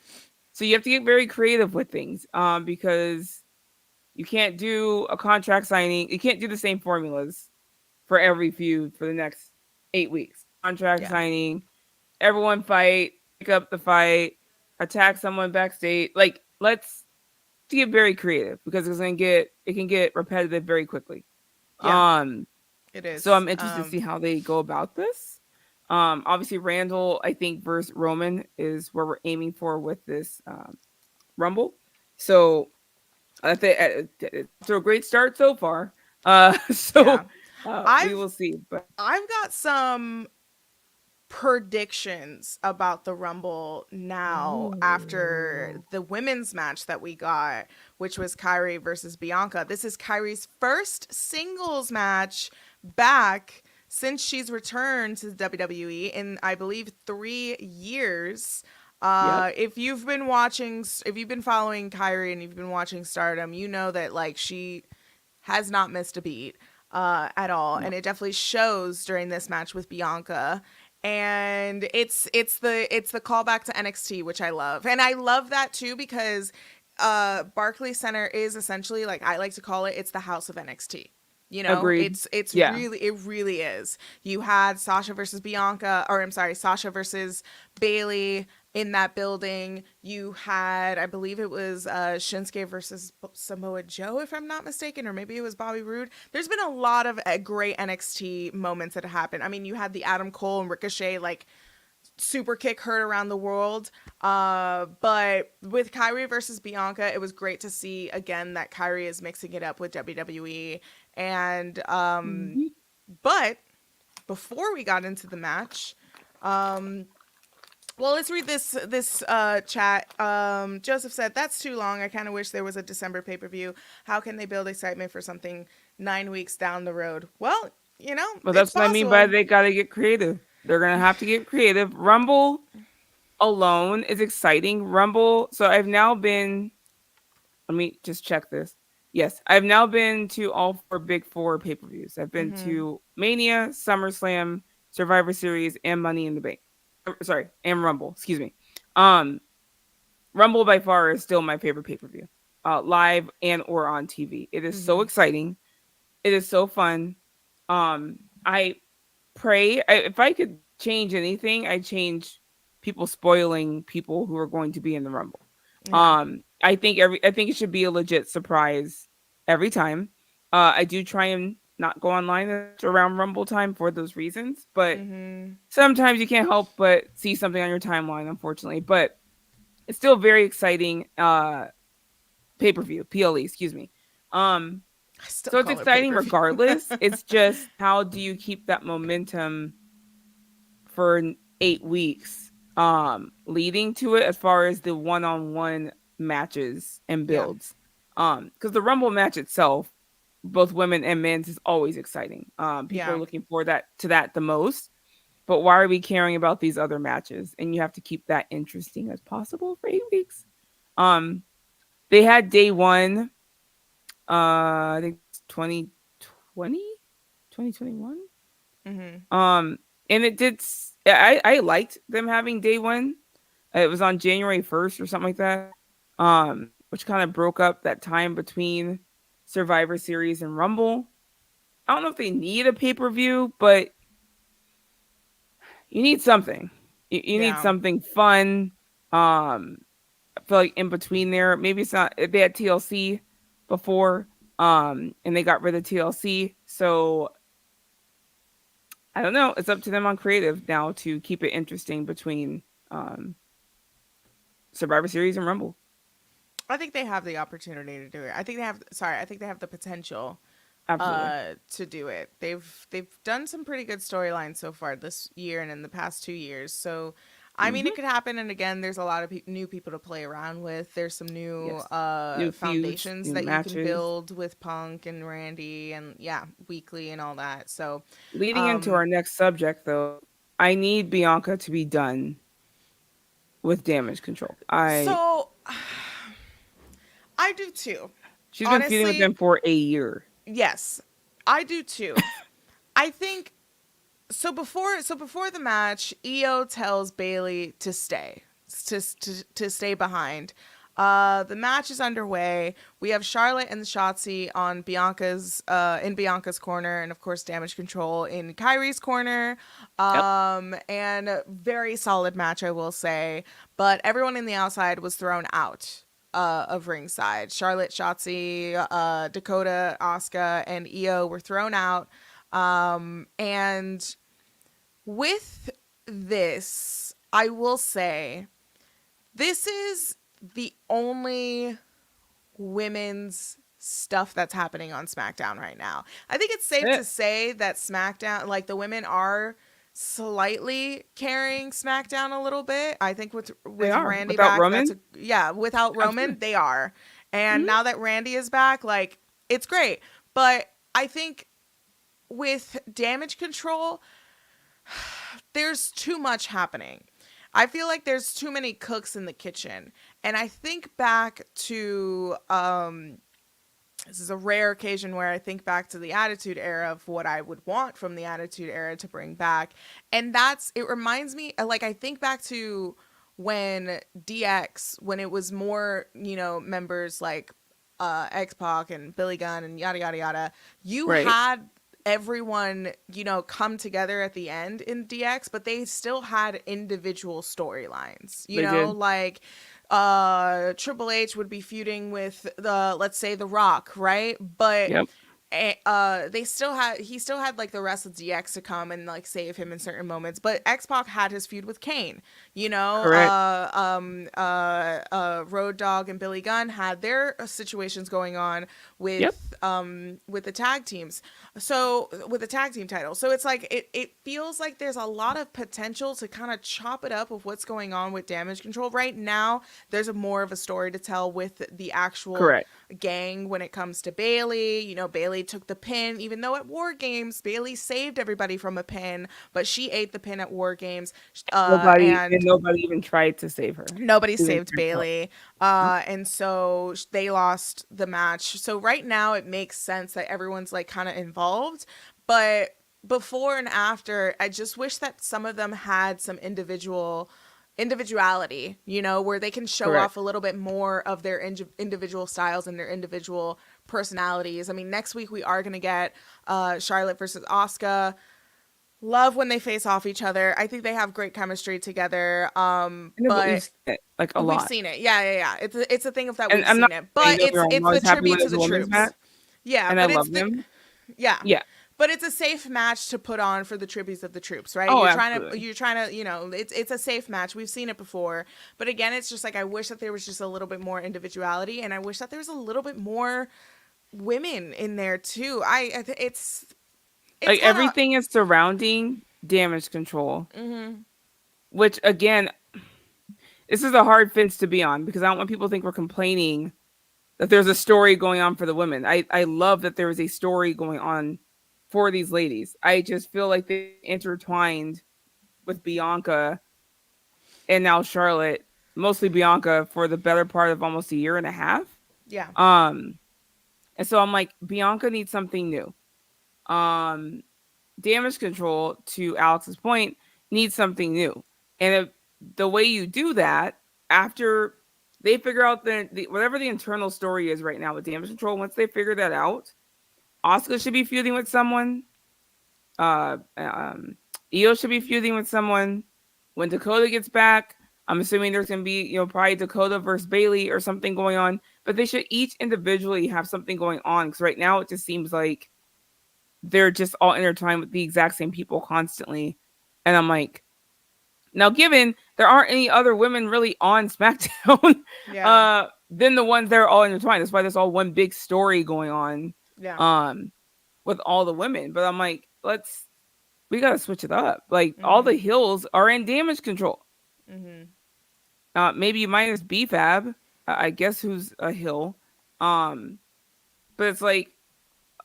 So you have to get very creative with things because you can't do a contract signing. You can't do the same formulas for every feud for the next 8 weeks. Contract Yeah. signing, everyone fight, pick up the fight, attack someone backstage. Like let's get very creative because it can get repetitive very quickly. Yeah, Um it so is. I'm interested to see how they go about this. Obviously Randall, I think, versus Roman is where we're aiming for with this Rumble. So I think it's a great start so far. Yeah. We I've will see. But I've got some predictions about the Rumble now after the women's match that we got, which was Kyrie versus Bianca. This is Kyrie's first singles match back since she's returned to WWE in, I believe, 3 years. yep. If you've been following Kyrie and you've been watching Stardom, you know that like she has not missed a beat at all, No. and it definitely shows during this match with Bianca. And it's the callback to NXT, which I love, and I love that too because Barclays Center is essentially, like I like to call it, it's the house of NXT. Agreed. It's Yeah. really, it really is. You had Sasha versus Bianca, or I'm sorry, Sasha versus Bailey in that building. You had, I believe it was Shinsuke versus Samoa Joe, if I'm not mistaken, or maybe it was Bobby Roode. There's been a lot of great NXT moments that happened. I mean, you had the Adam Cole and Ricochet like super kick heard around the world. But with Kyrie versus Bianca, it was great to see again that Kyrie is mixing it up with WWE. And Mhm. but before we got into the match, well, let's read this chat. Joseph said, "That's too long. I kind of wish there was a December pay-per-view. How can they build excitement for something 9 weeks down the road?" Well, Well, it's that's what I mean by possible. they got to get creative. They're gonna have to get creative. Rumble alone is exciting. Rumble. So I've now been. Let me just check this. Yes, I've now been to all four big four pay per views. I've been Mm-hmm. to Mania, SummerSlam, Survivor Series, and Money in the Bank. Sorry, and Rumble. Excuse me. Um, Rumble by far is still my favorite pay per view, live and or on TV. It is so Mm-hmm. exciting. It is so fun. I pray if I could change anything, I change people spoiling people who are going to be in the Rumble. Yeah. I think it should be a legit surprise every time. I do try and not go online around Rumble time for those reasons, but Mm-hmm. sometimes you can't help but see something on your timeline, unfortunately. But it's still very exciting. Pay per view, PLE, excuse me. Um, I still so it's call it exciting pay-per-view. regardless. It's just how do you keep that momentum for 8 weeks leading to it as far as the one-on-one matches and Yeah. builds. Because the Rumble match itself, both women and men's, is always exciting. People are Yeah. looking for that to that the most. But why are we caring about these other matches? And you have to keep that interesting as possible for 8 weeks. Um, they had day one, I think it's 2020, 2021. Mm-hmm. And it did. I liked them having day one. It was on January 1st or something like that. Which kind of broke up that time between Survivor Series and Rumble. I don't know if they need a pay per view, but you need something. You need Yeah. something fun. I feel like in between there, maybe it's not. They had TLC before, and they got rid of TLC, so I don't know. It's up to them on creative now to keep it interesting between um, Survivor Series and Rumble. I think they have the opportunity to do it. I think they have the potential Absolutely. to do it. They've done some pretty good storylines so far this year and in the past 2 years. So I mean, Hmm. it could happen. And again, there's a lot of new people to play around with. There's some new Yes. New feuds, foundations new that you can matches. build with Punk and Randy and yeah, Weekly and all that. So Leading into um our next subject, though, I need Bianca to be done with damage control. so I do too. She's been feuding with Honestly, them for a year. yes. I do too. I think before the match, Io tells Bailey to stay, to stay behind. The match is underway. We have Charlotte and Shotzi on Bianca's in Bianca's corner, and of course Damage Control in Kyrie's corner. Yep. And a very solid match, I will say. But everyone in the outside was thrown out of ringside. Charlotte, Shotzi, Dakota, Asuka, and Io were thrown out. And with this, I will say this is the only women's stuff that's happening on SmackDown right now. I think it's safe That's to it. say that SmackDown, like the women are slightly carrying SmackDown a little bit. I think They with are. Randy Without back, that's Roman? a yeah, without Roman, Absolutely. they are. And Hmm. now that Randy is back, like it's great. But I think with Damage Control, there's too much happening. I feel like there's too many cooks in the kitchen. And I think back to this is a rare occasion where I think back to the Attitude Era of what I would want from the Attitude Era to bring back. And it reminds me, like, I think back to when DX, when it was more, members like X Pac and Billy Gunn and yada, yada, yada, you Right. had everyone, come together at the end in DX, but they still had individual storylines, They did. like Triple H would be feuding with let's say The Rock, right? But Yep. he still had like the rest of DX to come and like save him in certain moments, but X-Pac had his feud with Kane, Correct. Road Dogg and Billy Gunn had their situations going on Yep. with the tag teams, so with the tag team title. So it's like it feels like there's a lot of potential to kind of chop it up with what's going on with Damage Control right now. There's more of a story to tell with the actual Correct. gang when it comes to Bayley. Bayley took the pin, even though at War Games Bayley saved everybody from a pin, but she ate the pin at War Games, and Nobody even tried to save her. nobody Even saved Bayley. And so they lost the match. So right now it makes sense that everyone's like kind of involved, but before and after, I just wish that some of them had some individuality, where they can show Correct. off a little bit more of their individual styles and their individual personalities. I mean, next week we are going to get Charlotte versus Asuka. Love when they face off each other. I think they have great chemistry together. But We've seen it, like a we've lot. seen it. Yeah. It's a thing of that And we've I'm seen not it. saying, But don't get me wrong, I it's was the happy tribute when it to was a the women's troops. match, Yeah, and I but it's love them. yeah. Yeah. But it's a safe match to put on for the tributes of the troops, right? Oh, You're absolutely. trying to, it's a safe match. We've seen it before. But again, it's just like I wish that there was just a little bit more individuality, and I wish that there was a little bit more women in there too. It's Like kind of everything is surrounding Damage Control, which again, this is a hard fence to be on because I don't want people to think we're complaining that there's a story going on for the women. I love that there is a story going on for these ladies. I just feel like they intertwined with Bianca and now Charlotte, mostly Bianca, for the better part of almost a year and a half. yeah. Um, and so I'm like, Bianca needs something new. Um, Damage Control, to Alex's point, needs something new. And the way you do that, after they figure out the whatever the internal story is right now with Damage Control, once they figure that out, Asuka should be feuding with someone. Uh, um, Io should be feuding with someone. When Dakota gets back, I'm assuming there's gonna be, probably Dakota versus Bayley or something going on. But they should each individually have something going on, because right now it just seems like they're just all intertwined with the exact same people constantly. And I'm like, now given there aren't any other women really on SmackDown Yeah. than the ones that are all intertwined. That's why there's all one big story going on Yeah. with all the women. But I'm like, we gotta switch it up. Like all the heels are in Damage Control. Maybe minus BFAB, I guess, who's a heel. But it's like,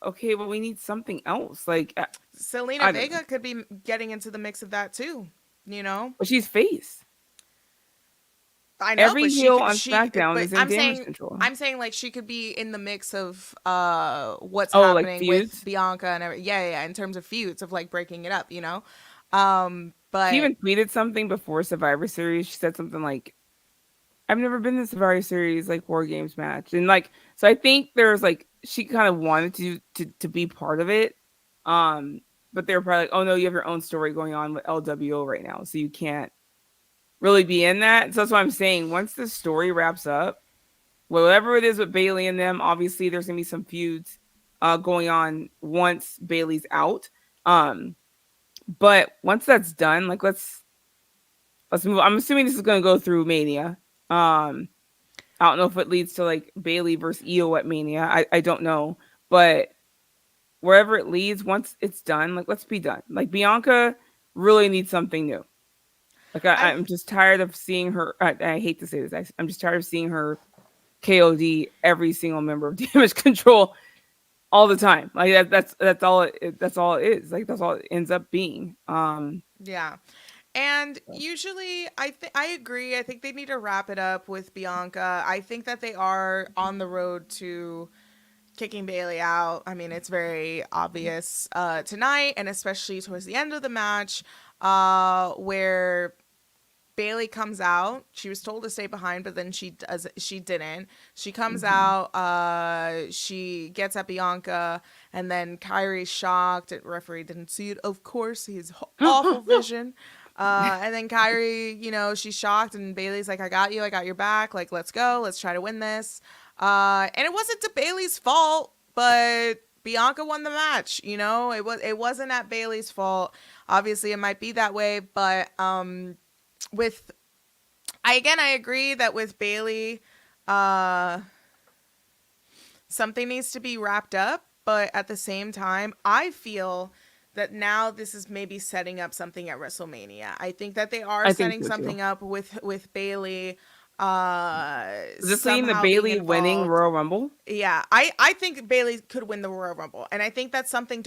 okay, well, we need something else. Like Selena Vega could be getting into the mix of that too, But she's face. I know, Every but heel on SmackDown is in Damage Control. I'm saying like she could be in the mix of what's like happening feuds? with Bianca and yeah, in terms of feuds of like breaking it up, But She even tweeted something before Survivor Series. She said something like, I've never been in Survivor Series like War Games match. And like, so I think there's like, she kind of wanted to be part of it. But they were probably like, oh no, you have your own story going on with LWO right now, so you can't really be in that. So that's what I'm saying. Once the story wraps up, whatever it is with Bayley and them, obviously there's gonna be some feuds going on once Bayley's out. But once that's done, like let's move. I'm assuming this is gonna go through Mania. I don't know if it leads to like Bayley versus Io at Mania. I don't know, but wherever it leads, once it's done, like let's be done. Like Bianca really needs something new. Like I'm just tired of seeing her. I hate to say this. I'm just tired of seeing her KOD every single member of Damage Control all the time. Like that's all. That's all it is. Like that's all it ends up being. Yeah. And usually, I agree. I think they need to wrap it up with Bianca. I think that they are on the road to kicking Bayley out. I mean, it's very obvious tonight, and especially towards the end of the match, where Bailey comes out. She was told to stay behind, but then she didn't. She comes Mhm. out, she gets at Bianca, and then Kyrie's shocked. Referee didn't see it, of course. He has awful vision. And then Kyrie, she's shocked, and Bailey's like, I got you, I got your back. Like, let's go, let's try to win this. And it wasn't to Bailey's fault, but Bianca won the match. It wasn't at Bailey's fault. Obviously, it might be that way, but with I agree that with Bailey, uh, something needs to be wrapped up, but at the same time, I feel that now this is maybe setting up something at WrestleMania. I think that they are I think setting so too. something up with Bailey Does this mean the somehow being Bailey winning involved. Royal Rumble? Yeah, I think Bailey could win the Royal Rumble, and I think that's something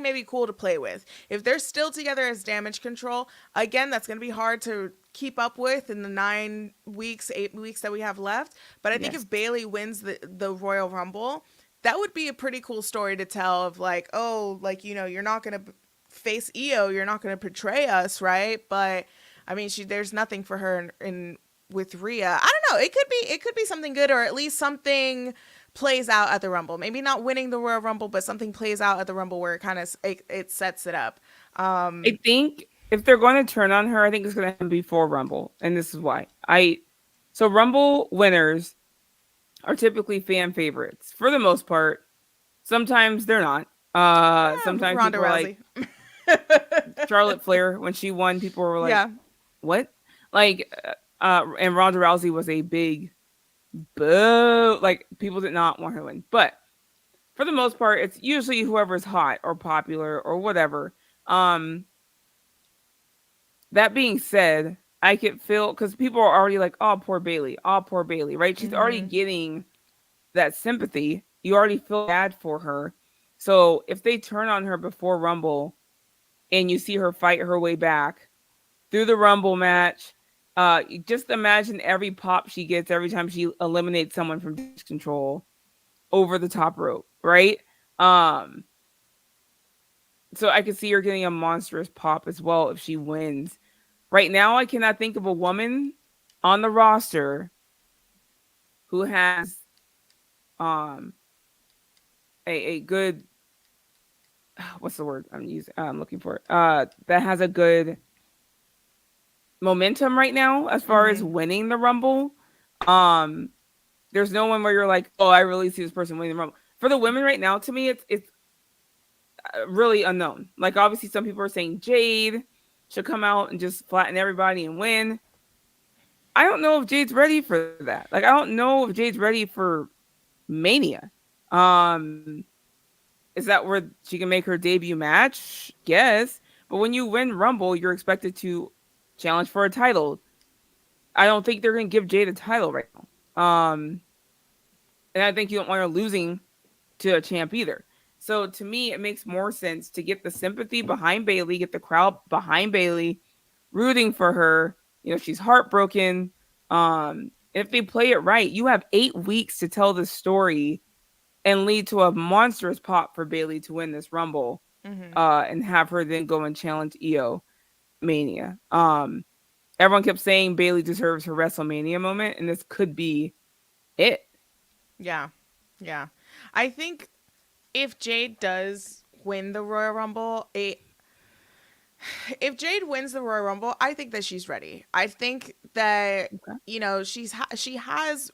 maybe cool to play with. If they're still together as Damage Control, again, that's going to be hard to keep up with in the 9 weeks, 8 weeks that we have left. But I think Yes. if Bailey wins the Royal Rumble, that would be a pretty cool story to tell of like, oh, like, you're not going to face Io, you're not going to betray us, right? But I mean, there's nothing for her in with Rhea. I don't know. It could be something good, or at least something plays out at the Rumble. Maybe not winning the Royal Rumble, but something plays out at the Rumble where it sets it up. I think if they're going to turn on her, I think it's going to happen before Rumble, and this is why. So Rumble winners are typically fan favorites for the most part. Sometimes they're not. Sometimes Ronda people are like Rousey. Charlotte Flair when she won. People were like, Yeah. "What?" Like, and Ronda Rousey was a big boo. Like, people did not want her to win, but for the most part, it's usually whoever's hot or popular or whatever. Um, that being said, I could feel because people are already like, oh, poor Bailey, right? She's already Mm-hmm. getting that sympathy. You already feel bad for her. So if they turn on her before Rumble and you see her fight her way back through the Rumble match, just imagine every pop she gets every time she eliminates someone from Damage Control over the top rope, right? Um, so I could see her getting a monstrous pop as well if she wins. Right now, I cannot think of a woman on the roster who has um a good what's the word I'm looking for that has a good momentum right now as far as Mm-hmm. winning the Rumble. Um, there's no one where you're like, oh, I really see this person winning the Rumble. For the women right now, to me, it's really unknown. Like, obviously, some people are saying Jade should come out and just flatten everybody and win. I don't know if Jade's ready for that. Like, I don't know if Jade's ready for Mania. Um, is that where she can make her debut match? Yes. But when you win Rumble, you're expected to challenge for a title. I don't think they're going to give Jade a title right now. And I think you don't want her losing to a champ either. So to me, it makes more sense to get the sympathy behind Bailey, get the crowd behind Bailey, rooting for her. She's heartbroken. If they play it right, you have 8 weeks to tell the story and lead to a monstrous pop for Bailey to win this Rumble, Mm-hmm. and have her then go and challenge Io Mania. Everyone kept saying Bailey deserves her WrestleMania moment, and this could be it. Yeah. Yeah. I think if Jade does win the Royal Rumble, if Jade wins the Royal Rumble, I think that she's ready. I think that Okay. she has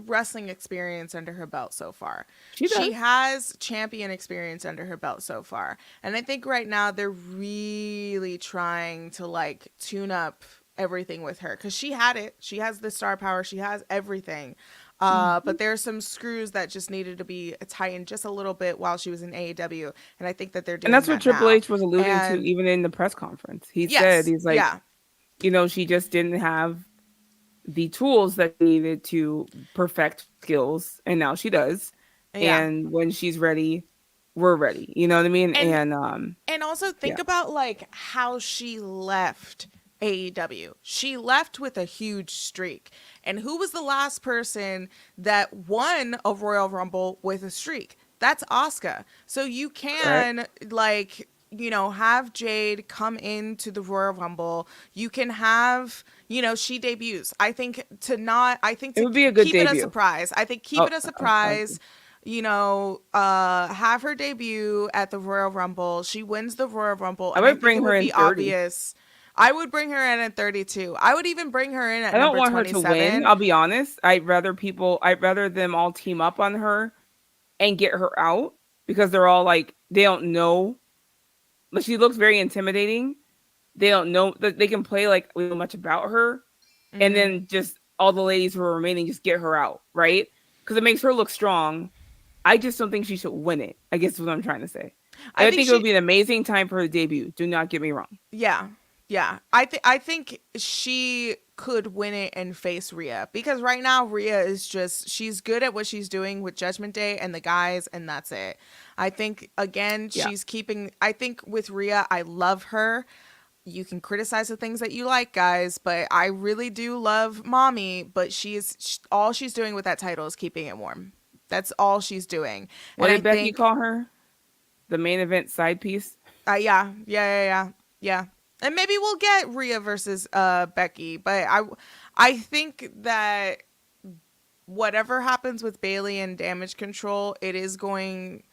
wrestling experience under her belt so far. She She does. has champion experience under her belt so far. And I think right now they're really trying to like tune up everything with her cuz she had it. She has the star power, she has everything. Mhm. But there's some screws that just needed to be tightened just a little bit while she was in AEW, and I think that they're And doing that's what that Triple now. H was alluding to And even in the press conference. He said, yes, he's like, yeah, she just didn't have the tools that she needed to perfect skills, and now she does. yeah. And when she's ready, we're ready. You know what I mean? And And And also yeah, think about like how she left AEW. She left with a huge streak. And who was the last person that won a Royal Rumble with a streak? That's Asuka. So you correct. can like have Jade come into the Royal Rumble. You can have, she debuts. I think It to would be a good keep it a debut. surprise. I think keep Oh, it a I surprise. agree. Have her debut at the Royal Rumble. She wins the Royal Rumble, I and I would think it bring her would in be 30. obvious. I would bring her in at 32. I would even bring her in at I don't number want her to win. 27. I'll be honest. I'd rather them all team up on her and get her out because they're all like, they don't know. But she looks very intimidating. They don't know that they can play like we know much about her. And Hmm. then just all the ladies who are remaining, just get her out, right? Because it makes her look strong. I just don't think she should win it. I guess is what I'm trying to say. I I think think it would she. be an amazing time for her debut. Do not get me wrong. Yeah. Yeah. I think she could win it and face Rhea, because right now Rhea is just, she's good at what she's doing with Judgment Day and the guys, and that's it. I think again Yeah. I think with Rhea, I love her. You can criticize the things that you like, guys, but I really do love Mommy, but all she's doing with that title is keeping it warm. That's all she's doing. What And I did Becky think call her? The main event side piece? yeah. And maybe we'll get Rhea versus Becky, but I think that whatever happens with Bailey and Damage Control, it is going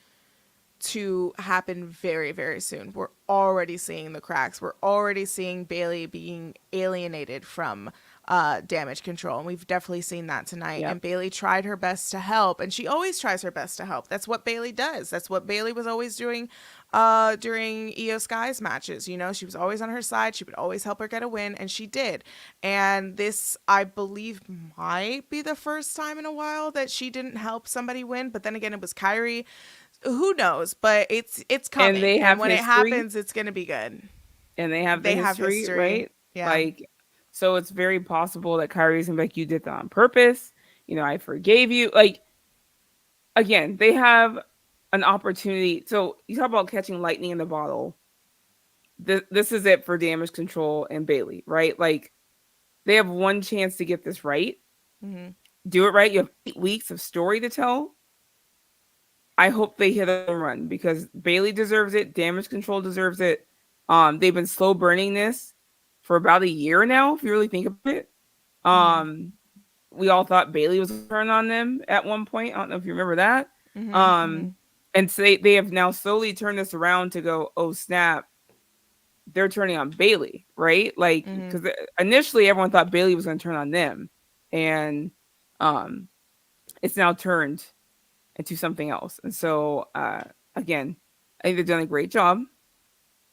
to happen very, very soon. We're already seeing the cracks. We're already seeing Bailey being alienated from Damage Control, and we've definitely seen that tonight. Yep. And Bailey tried her best to help, and she always tries her best to help. That's what Bailey does. That's what Bailey was always doing during Io Sky's matches. She was always on her side. She would always help her get a win, and she did. And this, I believe, might be the first time in a while that she didn't help somebody win. But then again, it was Kyrie. Who knows? But it's And coming, they and have when it history. happens, it's gonna be good. And they have the They have history, history. right? Yeah. Like, so it's very possible that Kyrie's gonna be like, you did that on purpose. I forgave you. Like, again, they have an opportunity. So you talk about catching lightning in the bottle. This is it for Damage Control and Bailey, right? Like, they have one chance to get this right. Hmm. Do it right. You have 8 weeks of story to tell. I hope they hit a home run because Bailey deserves it. Damage Control deserves it. They've been slow burning this for about a year now, if you really think about it. Hmm. We all thought Bailey was going to turn on them at one point. I don't know if you remember that. Hmm. Hmm. And so they have now slowly turned this around to go, oh snap, they're turning on Bailey, right? Like, Hmm. because initially everyone thought Bailey was going to turn on them, and it's now turned into something else. And so, again, I think they've done a great job.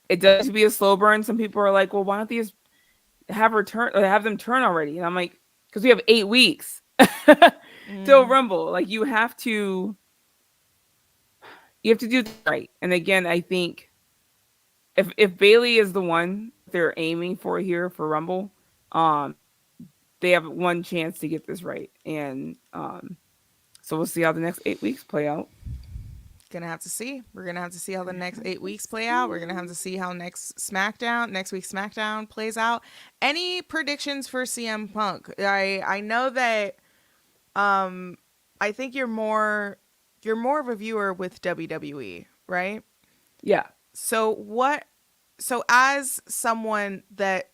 It does be a slow burn. Some people are like, well, why don't they just have them turn already? And I'm like, because we have 8 weeks till Hmm. Rumble. Like, you have to do it right. And again, I think if Bailey is the one they're aiming for here for Rumble, they have one chance to get this right. And so we'll see how the next 8 weeks play out. Gonna have to see. We're gonna have to see how the next 8 weeks play out. We're gonna have to see how next week's SmackDown plays out. Any predictions for CM Punk? I know that I think you're more of a viewer with WWE, right? Yeah. So as someone that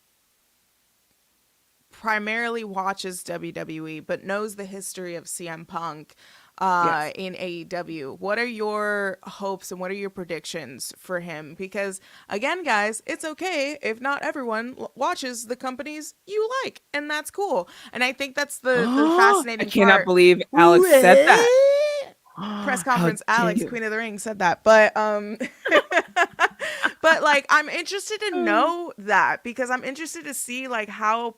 primarily watches WWE but knows the history of CM Punk Yes. in AEW, what are your hopes and what are your predictions for him? Because again, guys, it's okay if not everyone watches the companies you like, and that's cool. And I think that's the I fascinating cannot part. believe Alex said that. Press How conference, dare Alex, you? Queen of the Ring, said that. But but like, I'm interested to know that, because I'm interested to see like how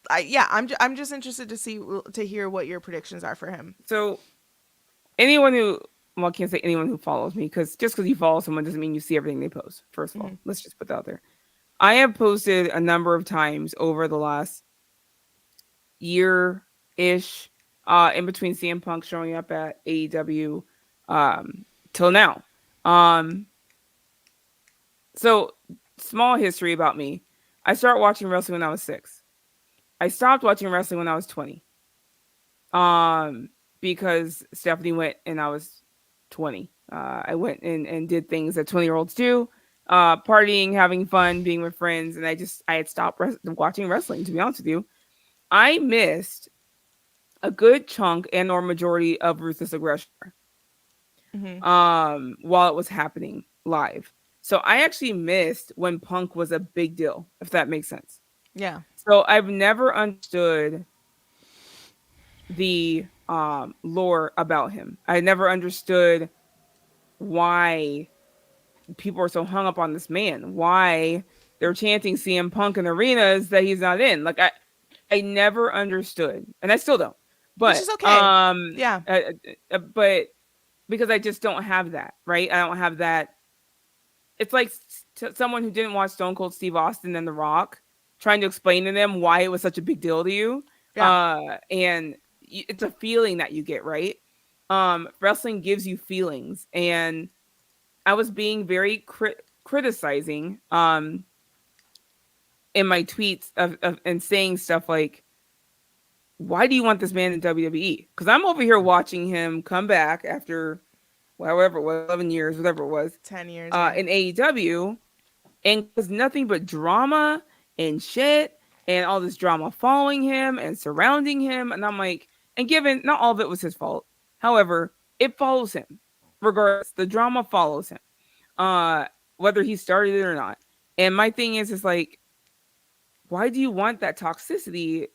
I'm just interested to hear what your predictions are for him. So anyone who, well, I can't say anyone who follows me, because just because you follow someone doesn't mean you see everything they post. First of Hmm. all, let's just put that out there. I have posted a number of times over the last year ish, in between CM Punk showing up at AEW, till now. Um, so small history about me. I started watching wrestling when I was 6. I stopped watching wrestling when I was 20. Because Stephanie went and I was 20. I went and did things that 20-year-olds do. partying, having fun, being with friends, and I had stopped watching wrestling. To be honest with you, I missed a good chunk and or majority of Ruthless Aggression Mm-hmm. while it was happening live. So I actually missed when Punk was a big deal, if that makes sense. Yeah. So I've never understood the lore about him. I never understood why people are so hung up on this man. Why they're chanting CM Punk in arenas that he's not in. Like I never understood, and I still don't. Which But is okay. Yeah. but because I just don't have that, right? I don't have that. It's like someone who didn't watch Stone Cold Steve Austin and The Rock trying to explain to them why it was such a big deal to you. Yeah. And it's a feeling that you get, right? Wrestling gives you feelings, and I was being very criticizing in my tweets of and saying stuff like, why do you want this man in WWE? Because I'm over here watching him come back after however it was, 11 years, whatever it was, 10 years. Yeah. in AEW, and there's nothing but drama and shit and all this drama following him and surrounding him. And I'm like, and given not all of it was his fault, however, it follows him. Regardless, the drama follows him. Whether he started it or not. And my thing is like, why do you want that toxicity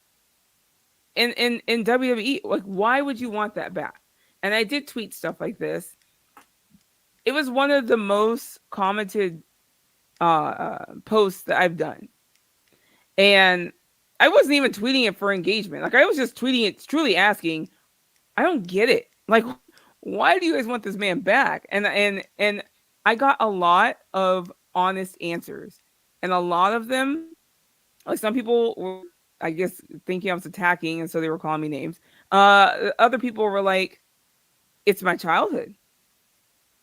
in WWE? Like, why would you want that back? And I did tweet stuff like this. It was one of the most commented posts that I've done. And I wasn't even tweeting it for engagement. Like, I was just tweeting it, truly asking, I don't get it. Like, why do you guys want this man back? And I got a lot of honest answers. And a lot of them, like some people were, I guess, thinking I was attacking, and so they were calling me names. Other people were like, it's my childhood.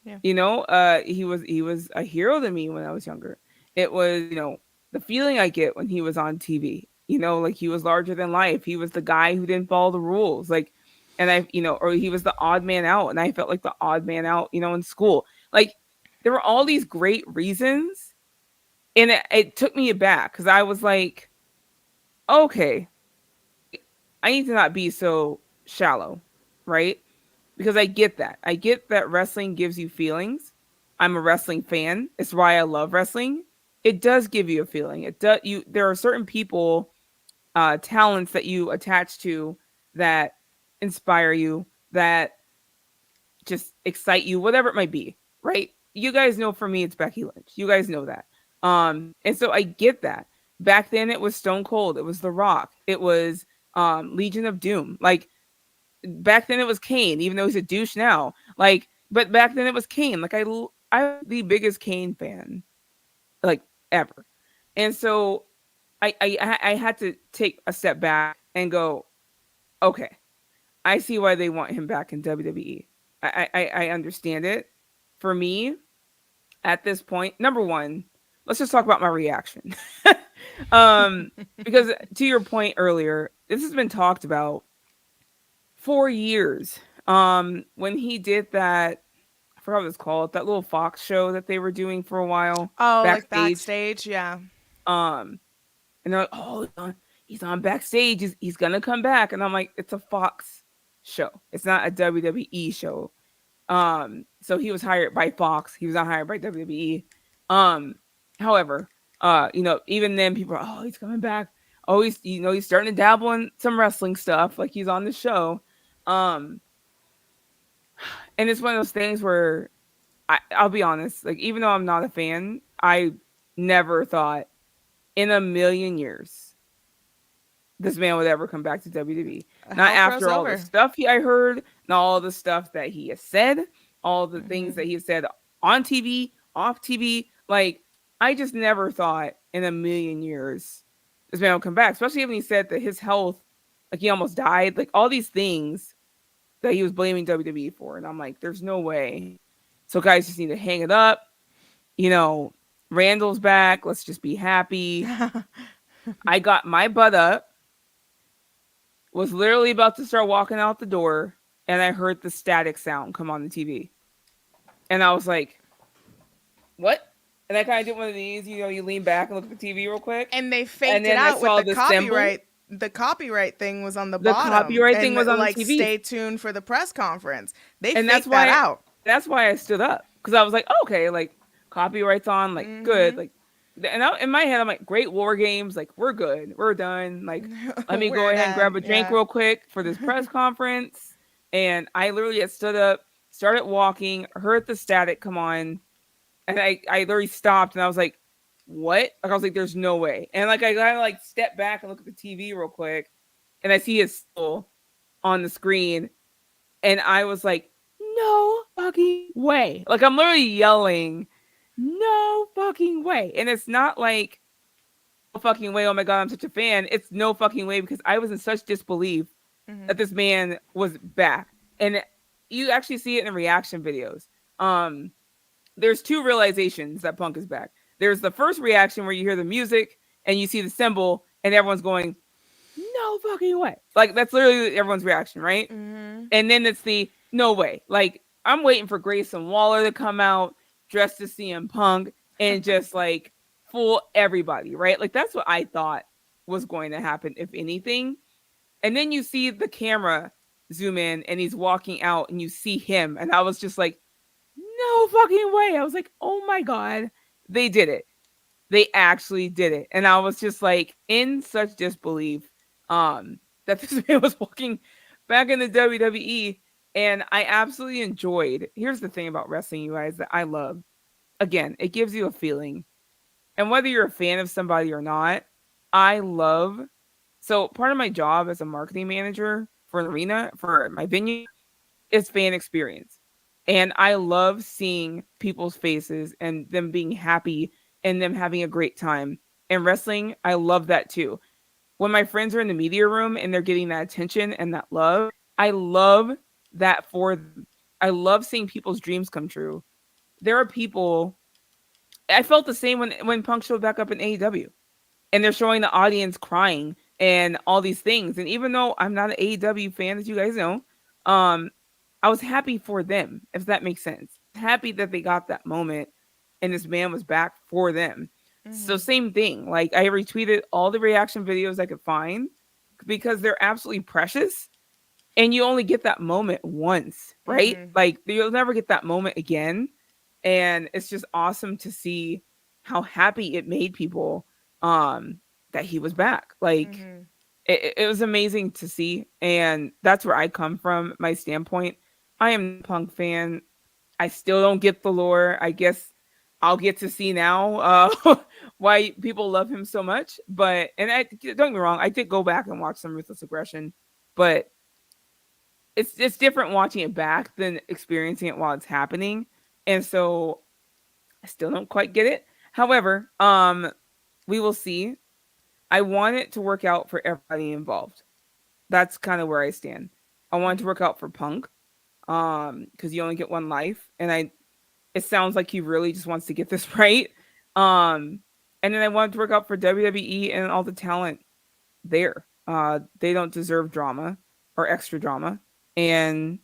Yeah. You know, he was a hero to me when I was younger. It was, the feeling I get when he was on TV. Like he was larger than life. He was the guy who didn't follow the rules. Like, and or he was the odd man out, and I felt like the odd man out, in school. Like, there were all these great reasons, and it took me aback because I was like, okay, I need to not be so shallow, right? Because I get that. I get that wrestling gives you feelings. I'm a wrestling fan. It's why I love wrestling. It does give you a feeling. It does. There are certain people, talents that you attach to that inspire you, that just excite you, whatever it might be, right? You guys know, for me, it's Becky Lynch. You guys know that. And so I get that. Back then it was Stone Cold. It was The Rock. It was Legion of Doom. Like, back then it was Kane, even though he's a douche now. Like, but back then it was Kane. Like, I'm the biggest Kane fan, like, ever. And so I had to take a step back and go, okay, I see why they want him back in WWE. I understand it. For me, at this point, number one, let's just talk about my reaction. Because to your point earlier, this has been talked about for years. When he did that, I forgot what it's called, that little Fox show that they were doing for a while. Oh, backstage. Like backstage, yeah. And they're like, oh, he's on backstage. He's gonna come back. And I'm like, it's a Fox show. It's not a WWE show. So he was hired by Fox. He was not hired by WWE. However, even then people are, oh, he's coming back. Oh, he's starting to dabble in some wrestling stuff. Like, he's on the show. And it's one of those things where I'll be honest, like, even though I'm not a fan, I never thought in a million years this man would ever come back to WWE. Not after all the stuff I heard, and all the stuff that he has said, all the things that he has said on TV, off TV. Like, I just never thought in a million years this man would come back, especially when he said that his health, like, he almost died, like, all these things that he was blaming WWE for. And I'm like, there's no way. So guys just need to hang it up. Randall's back. Let's just be happy. I got my butt up, was literally about to start walking out the door, and I heard the static sound come on the TV. And I was like, what? And I kind of did one of these, you lean back and look at the TV real quick. And they And faked it then I out with saw the the symbol. copyright. The copyright thing was on the The bottom, copyright thing and was on the like TV. stay tuned for the press conference. They And faked that out. that's why I stood up. Because I was like, okay, like copyright's on, like good. Like, and in my head, I'm like, great war games. Like, we're good. We're done. Like, let me go ahead and grab a drink real quick for this press conference. And I literally had stood up, started walking, heard the static come on. And I literally stopped and I was like, what? Like, I was like, there's no way. And like, I gotta like step back and look at the TV real quick. And I see his soul on the screen. And I was like, no fucking way. Like, I'm literally yelling, no fucking way. And it's not like, no fucking way, oh my God, I'm such a fan. It's no fucking way because I was in such disbelief that this man was back. And you actually see it in the reaction videos. There's two realizations that Punk is back. There's the first reaction where you hear the music and you see the symbol and everyone's going, no fucking way. Like, that's literally everyone's reaction, right? And then it's the no way. Like, I'm waiting for Grayson Waller to come out dressed as CM Punk and just like fool everybody, right? Like, that's what I thought was going to happen, if anything. And then you see the camera zoom in and he's walking out and you see him. And I was just like, no fucking way. I was like, oh my God, they did it. They actually did it. And I was just like in such disbelief that this man was walking back in the WWE. And I absolutely enjoyed. Here's the thing about wrestling, you guys, that I love. Again, it gives you a feeling. And whether you're a fan of somebody or not, I love. So part of my job as a marketing manager for an arena, for my venue, is fan experience. And I love seeing people's faces and them being happy and them having a great time. And wrestling, I love that too. When my friends are in the media room and they're getting that attention and that love, I love that for them. I love seeing people's dreams come true. There are people, I felt the same when Punk showed back up in AEW. And they're showing the audience crying and all these things. And even though I'm not an AEW fan, as you guys know, I was happy for them, if that makes sense. Happy that they got that moment and this man was back for them. So same thing. Like, I retweeted all the reaction videos I could find because they're absolutely precious. And you only get that moment once, right? Like, you'll never get that moment again. And it's just awesome to see how happy it made people that he was back. Like, it was amazing to see. And that's where I come from, my standpoint. I am a Punk fan. I still don't get the lore. I guess I'll get to see now why people love him so much. But, and don't get me wrong, I did go back and watch some Ruthless Aggression, but it's different watching it back than experiencing it while it's happening. And so I still don't quite get it. However, we will see. I want it to work out for everybody involved. That's kind of where I stand. I want it to work out for Punk. Because you only get one life, and it sounds like he really just wants to get this right. And then I want it to work out for WWE and all the talent there. They don't deserve drama or extra drama, and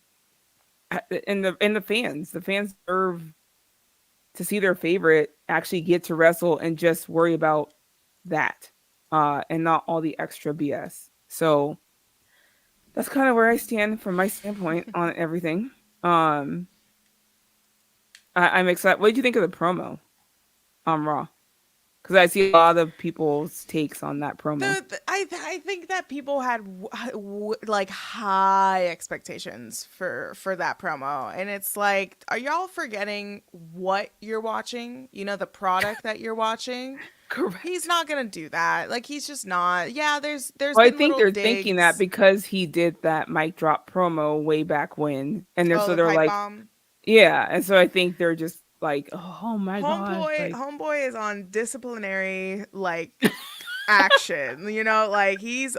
the fans deserve to see their favorite actually get to wrestle and just worry about that, and not all the extra BS. So that's kind of where I stand from my standpoint on everything. I'm excited. What did you think of the promo on Raw? Because I see a lot of people's takes on that promo. I think that people had like high expectations for that promo, and it's like, are y'all forgetting what you're watching? You know, the product that you're watching. Correct. He's not gonna do that. Like, he's just not. Yeah, there's. Well, I think they're thinking that because he did that mic drop promo way back when, and they're like, bomb. Yeah, and so I think they're just like, oh my god, homeboy is on disciplinary like action. You know, like he is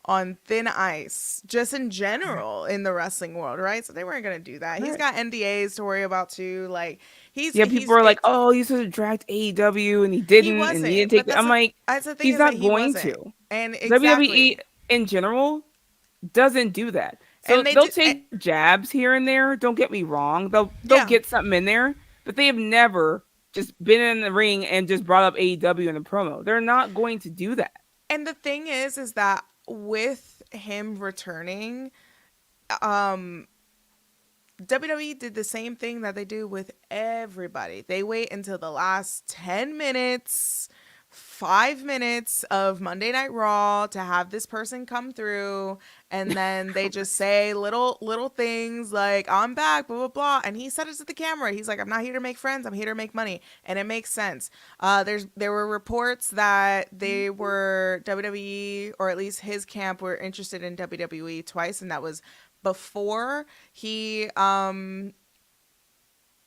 on thin ice just in general in the wrestling world, right? So they weren't gonna do that. Right. He's got NDAs to worry about too. Like people are like, oh, you should have dragged AEW and he didn't, and he didn't take it. I'm like, he's not going to. And WWE in general doesn't do that. So they'll take jabs here and there. Don't get me wrong. They'll get something in there, but they have never just been in the ring and just brought up AEW in a promo. They're not going to do that. And the thing is that with him returning, um, WWE did the same thing that they do with everybody. They wait until the last 10 minutes, 5 minutes of Monday Night Raw to have this person come through, and then they just say little things like, I'm back, blah blah blah. And he said it to the camera. He's like, I'm not here to make friends, I'm here to make money. And it makes sense. There were reports that they were WWE, or at least his camp, were interested in WWE twice, and that was before he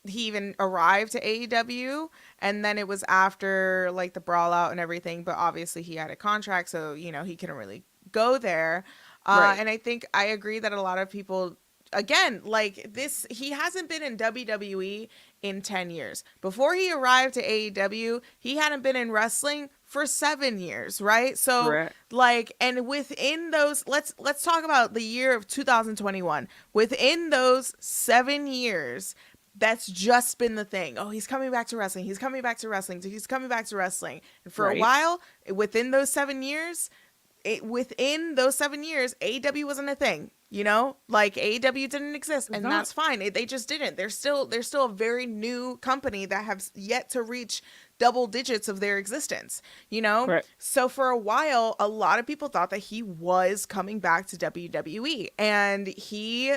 even arrived to AEW, and then it was after like the brawl out and everything, but obviously he had a contract, so he couldn't really go there. Right. And I think I agree that a lot of people, again, like this, he hasn't been in WWE in 10 years. Before he arrived to AEW, he hadn't been in wrestling for 7 years, right? So Correct. like, and within those, let's talk about the year of 2021. Within those 7 years, that's just been the thing. Oh, he's coming back to wrestling. He's coming back to wrestling. He's coming back to wrestling. And for a while, within those 7 years, AEW wasn't a thing. Like AEW didn't exist, and that's fine. They just didn't. They're still a very new company that have yet to reach double digits of their existence. Right. So for a while, a lot of people thought that he was coming back to WWE, and he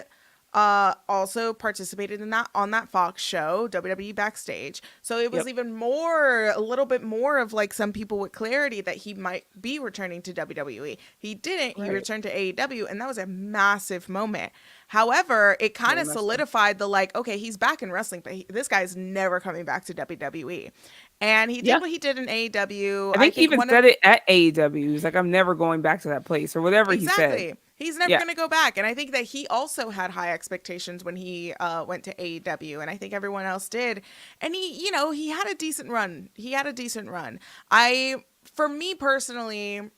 also participated in that on that Fox show, WWE Backstage. So it was even a little bit more of like some people with clarity that he might be returning to WWE. He didn't. He returned to AEW, and that was a massive moment. However, it kind of solidified the like, okay, he's back in wrestling, but this guy's never coming back to WWE. And he did what he did in AEW. I think he even said it at AEW. He's like, I'm never going back to that place, or whatever he said. He's never going to go back. And I think that he also had high expectations when he went to AEW. And I think everyone else did. And he had a decent run. For me personally,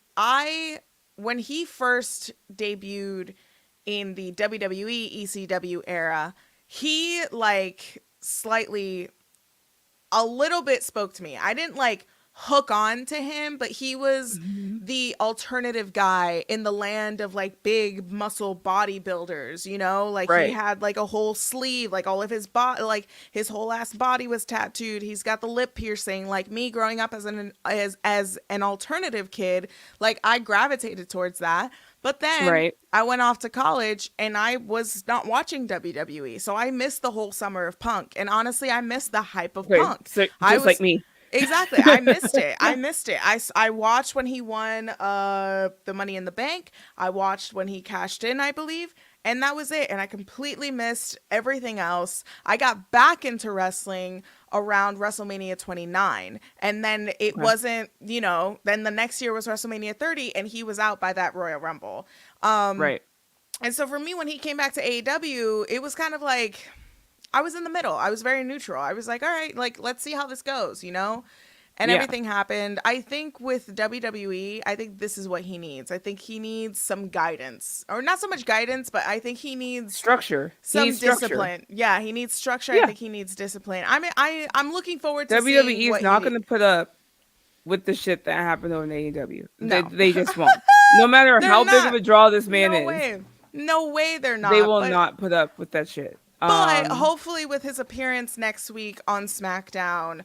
when he first debuted in the WWE ECW era, he like slightly, a little bit spoke to me. I didn't like hook on to him, but he was the alternative guy in the land of like big muscle bodybuilders, like he had like a whole sleeve, like all of his body, like his whole ass body was tattooed. He's got the lip piercing. Like me growing up as an alternative kid, like I gravitated towards that. But then I went off to college and I was not watching WWE. So I missed the whole summer of Punk. And honestly, I missed the hype of Punk. So, like me. Exactly. I missed it. I watched when he won the Money in the Bank. I watched when he cashed in, I believe. And that was it. And I completely missed everything else. I got back into wrestling around WrestleMania 29. And then it wasn't, then the next year was WrestleMania 30 and he was out by that Royal Rumble. And so for me, when he came back to AEW, it was kind of like, I was in the middle. I was very neutral. I was like, all right, like, let's see how this goes, And everything happened. I think with WWE, I think this is what he needs. I think he needs some guidance. Or not so much guidance, but I think he needs structure. Some discipline. Yeah, he needs structure. Yeah. I think he needs discipline. I mean, I'm looking forward to seeing WWE is not going to put up with the shit that happened on AEW. No. They just won't. No matter how big of a draw this man is. No way they're not. They will not put up with that shit. But hopefully with his appearance next week on SmackDown,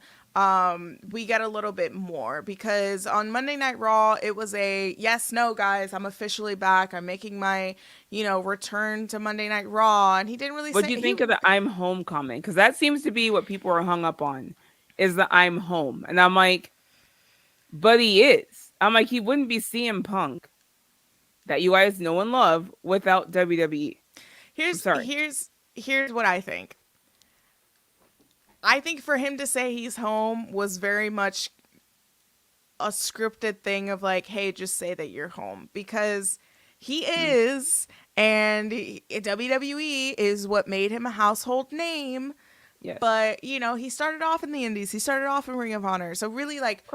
we get a little bit more, because on Monday Night Raw, it was a yes, no, guys, I'm officially back. I'm making my, return to Monday Night Raw. And he didn't really say. What do you think of the I'm home comment? Because that seems to be what people are hung up on, is the I'm home. And I'm like, but he is. I'm like, he wouldn't be CM Punk that you guys know and love without WWE. Here's what I think. I think for him to say he's home was very much a scripted thing of like, hey, just say that you're home, because he is, and WWE is what made him a household name. Yes. But, he started off in the Indies. He started off in Ring of Honor. So really, like,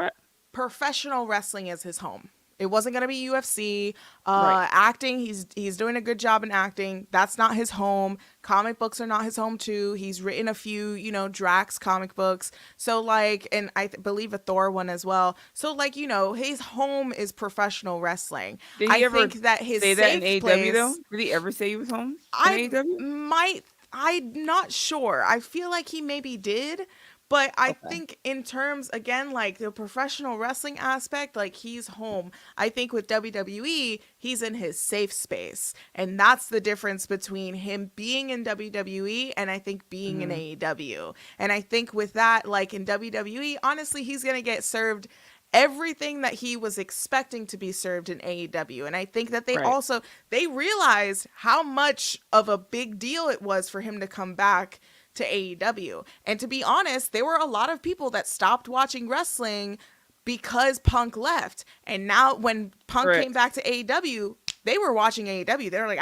professional wrestling is his home. It wasn't gonna be UFC. Right. Acting, he's doing a good job in acting. That's not his home. Comic books are not his home too. He's written a few, Drax comic books. So like, and believe a Thor one as well. So like, his home is professional wrestling. Did he I ever think that his say that in safe AEW though? place. Did he ever say he was home in I AEW? might. I'm not sure. I feel like he maybe did. But I Okay. think in terms, again, like the professional wrestling aspect, like he's home. I think with WWE, he's in his safe space. And that's the difference between him being in WWE and I think being in Hmm. AEW. And I think with that, like in WWE, honestly, he's going to get served everything that he was expecting to be served in AEW. And I think that Right. they realized how much of a big deal it was for him to come back to AEW. And to be honest, there were a lot of people that stopped watching wrestling because Punk left. And now when Punk came Correct. back to AEW, they were watching AEW. They were like,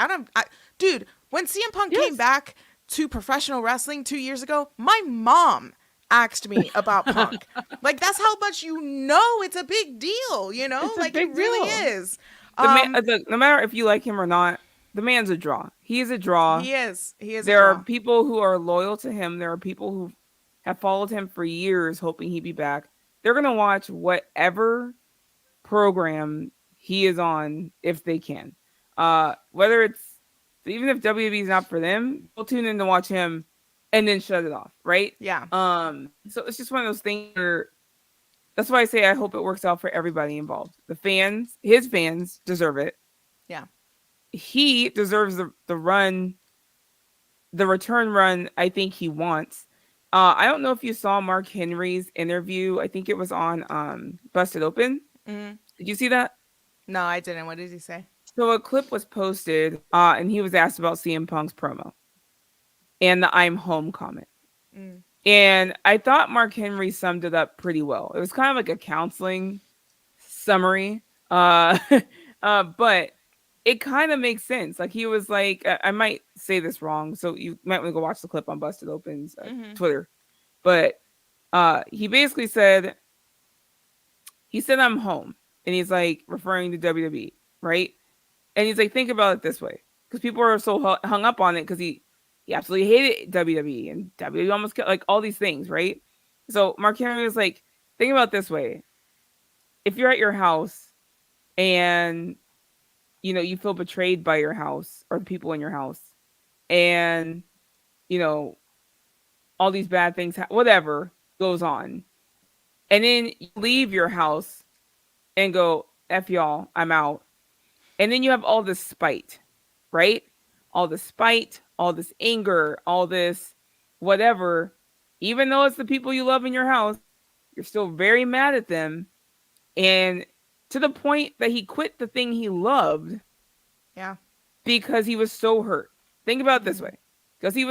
dude, when CM Punk came Yes. back to professional wrestling 2 years ago, my mom asked me about Punk. Like that's how much it's a big deal, It's a Like it big really deal. is. The man, Um no matter if you like him or not, the man's a draw. He is a draw. he is. He is a There are draw. people who are loyal to him. There are people who have followed him for years, hoping he'd be back. They're gonna watch whatever program he is on if they can. Whether it's even if WWE is not for them, they'll tune in to watch him and then shut it off, right? Yeah. So it's just one of those things where that's why I say I hope it works out for everybody involved. The fans, his fans deserve it. Yeah. He deserves the run, the return run I think he wants. I don't know if you saw Mark Henry's interview. I think it was on Busted Open. Mm-hmm. Did you see that? No, I didn't. What did he say? So a clip was posted, and he was asked about CM Punk's promo and the "I'm home" comment. Mm. And I thought Mark Henry summed it up pretty well. It was kind of like a counseling summary, but it kind of makes sense. Like he was like, I might say this wrong, so you might want to go watch the clip on Busted Open's Mm-hmm. Twitter. But he basically said, I'm home, and he's like referring to WWE, right? And he's like, think about it this way, because people are so hung up on it because he absolutely hated WWE and WWE almost killed, like all these things, right? So Mark Henry was like, think about it this way: if you're at your house and you feel betrayed by your house or the people in your house, and you know all these bad things, whatever goes on, and then you leave your house and go, F y'all, I'm out. And then you have all this spite, right? All this spite, all this anger, all this whatever. Even though it's the people you love in your house, you're still very mad at them. And to the point that he quit the thing he loved Yeah. because he was so hurt. Think about it this way. Because he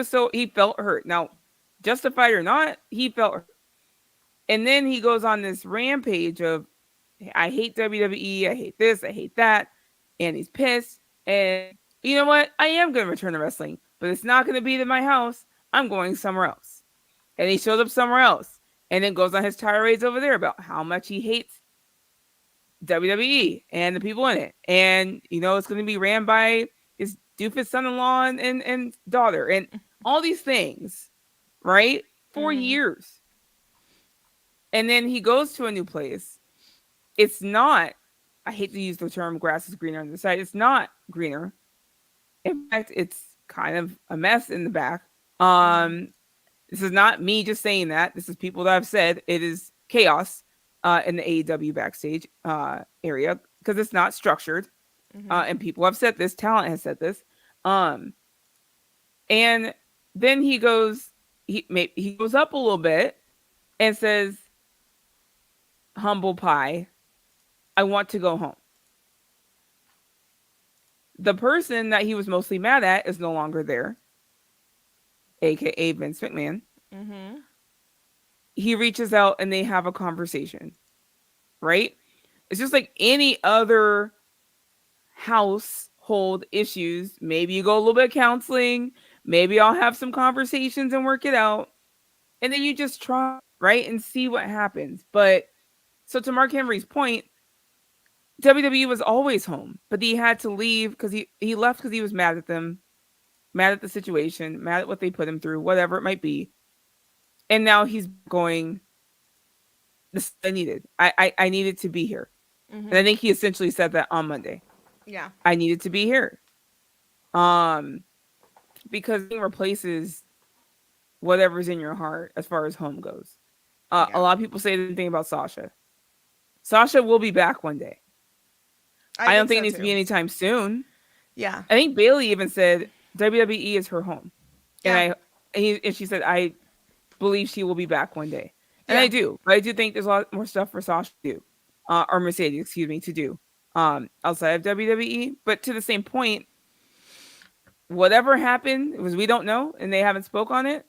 felt hurt. Now, justified or not, he felt hurt. And then he goes on this rampage of, I hate WWE, I hate this, I hate that. And he's pissed. And you know what? I am going to return to wrestling, but it's not going to be to my house. I'm going somewhere else. And he shows up somewhere else and then goes on his tirades over there about how much he hates WWE and the people in it. And, it's going to be ran by his doofus son-in-law and daughter and all these things, right? For years. And then he goes to a new place. It's not, I hate to use the term grass is greener on the side. It's not greener. In fact, it's kind of a mess in the back. This is not me just saying that. This is people that have said it is chaos in the AEW backstage area because it's not structured. And people have said this. Talent has said this. And then he goes up a little bit and says, humble pie, I want to go home. The person that he was mostly mad at is no longer there, aka Vince McMahon. Mm-hmm. He reaches out and they have a conversation, right? It's just like any other household issues. Maybe you go a little bit of counseling. Maybe I'll have some conversations and work it out. And then you just try, right? And see what happens. But so to Mark Henry's point, WWE was always home, but he had to leave because he left because he was mad at them, mad at the situation, mad at what they put him through, whatever it might be. And now he's going, this is what I needed. I needed to be here. And I Mm-hmm. think he essentially said that on Monday. Yeah. I needed to be here. Um, because it replaces whatever's in your heart as far as home goes. A Yeah. lot of people say the same thing about Sasha. Sasha will be back one day. I I don't think think so it needs to be too. anytime soon. Yeah. I think Bailey even said WWE is her home, and Yeah. she said I believe she will be back one day, and I Yeah. do. But I do think there's a lot more stuff for Sasha to do, or Mercedes, excuse me, to do outside of WWE. But to the same point, whatever happened, it was we don't know, and they haven't spoke on it.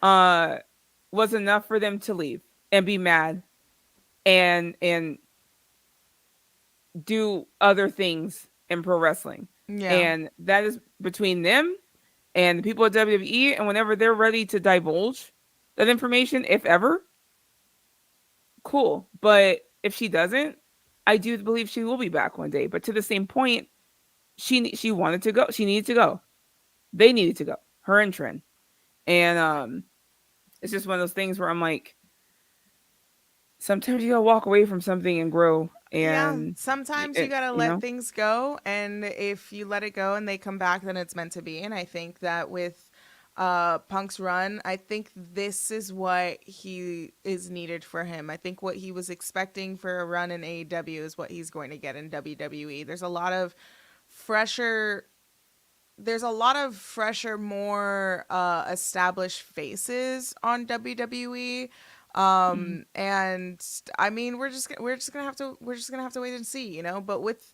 Uh, was enough for them to leave and be mad and do other things in pro wrestling. Yeah. And that is between them and the people at WWE. And whenever they're ready to divulge that information, if ever, cool. But if she doesn't, I do believe she will be back one day. But to the same point, she wanted to go. She needed to go. They needed to go. Her and Trin. And it's just one of those things where I'm like, sometimes you gotta walk away from something and grow. Yeah, And sometimes you it, gotta you let know, things go, and if you let it go and they come back, then it's meant to be. And I think that with Punk's run, I think this is what he is needed for him. I think what he was expecting for a run in AEW is what he's going to get in WWE. Fresher there's a lot of fresher, more established faces on WWE. mhm. And I mean, we're just gonna have to wait and see, you know. But with,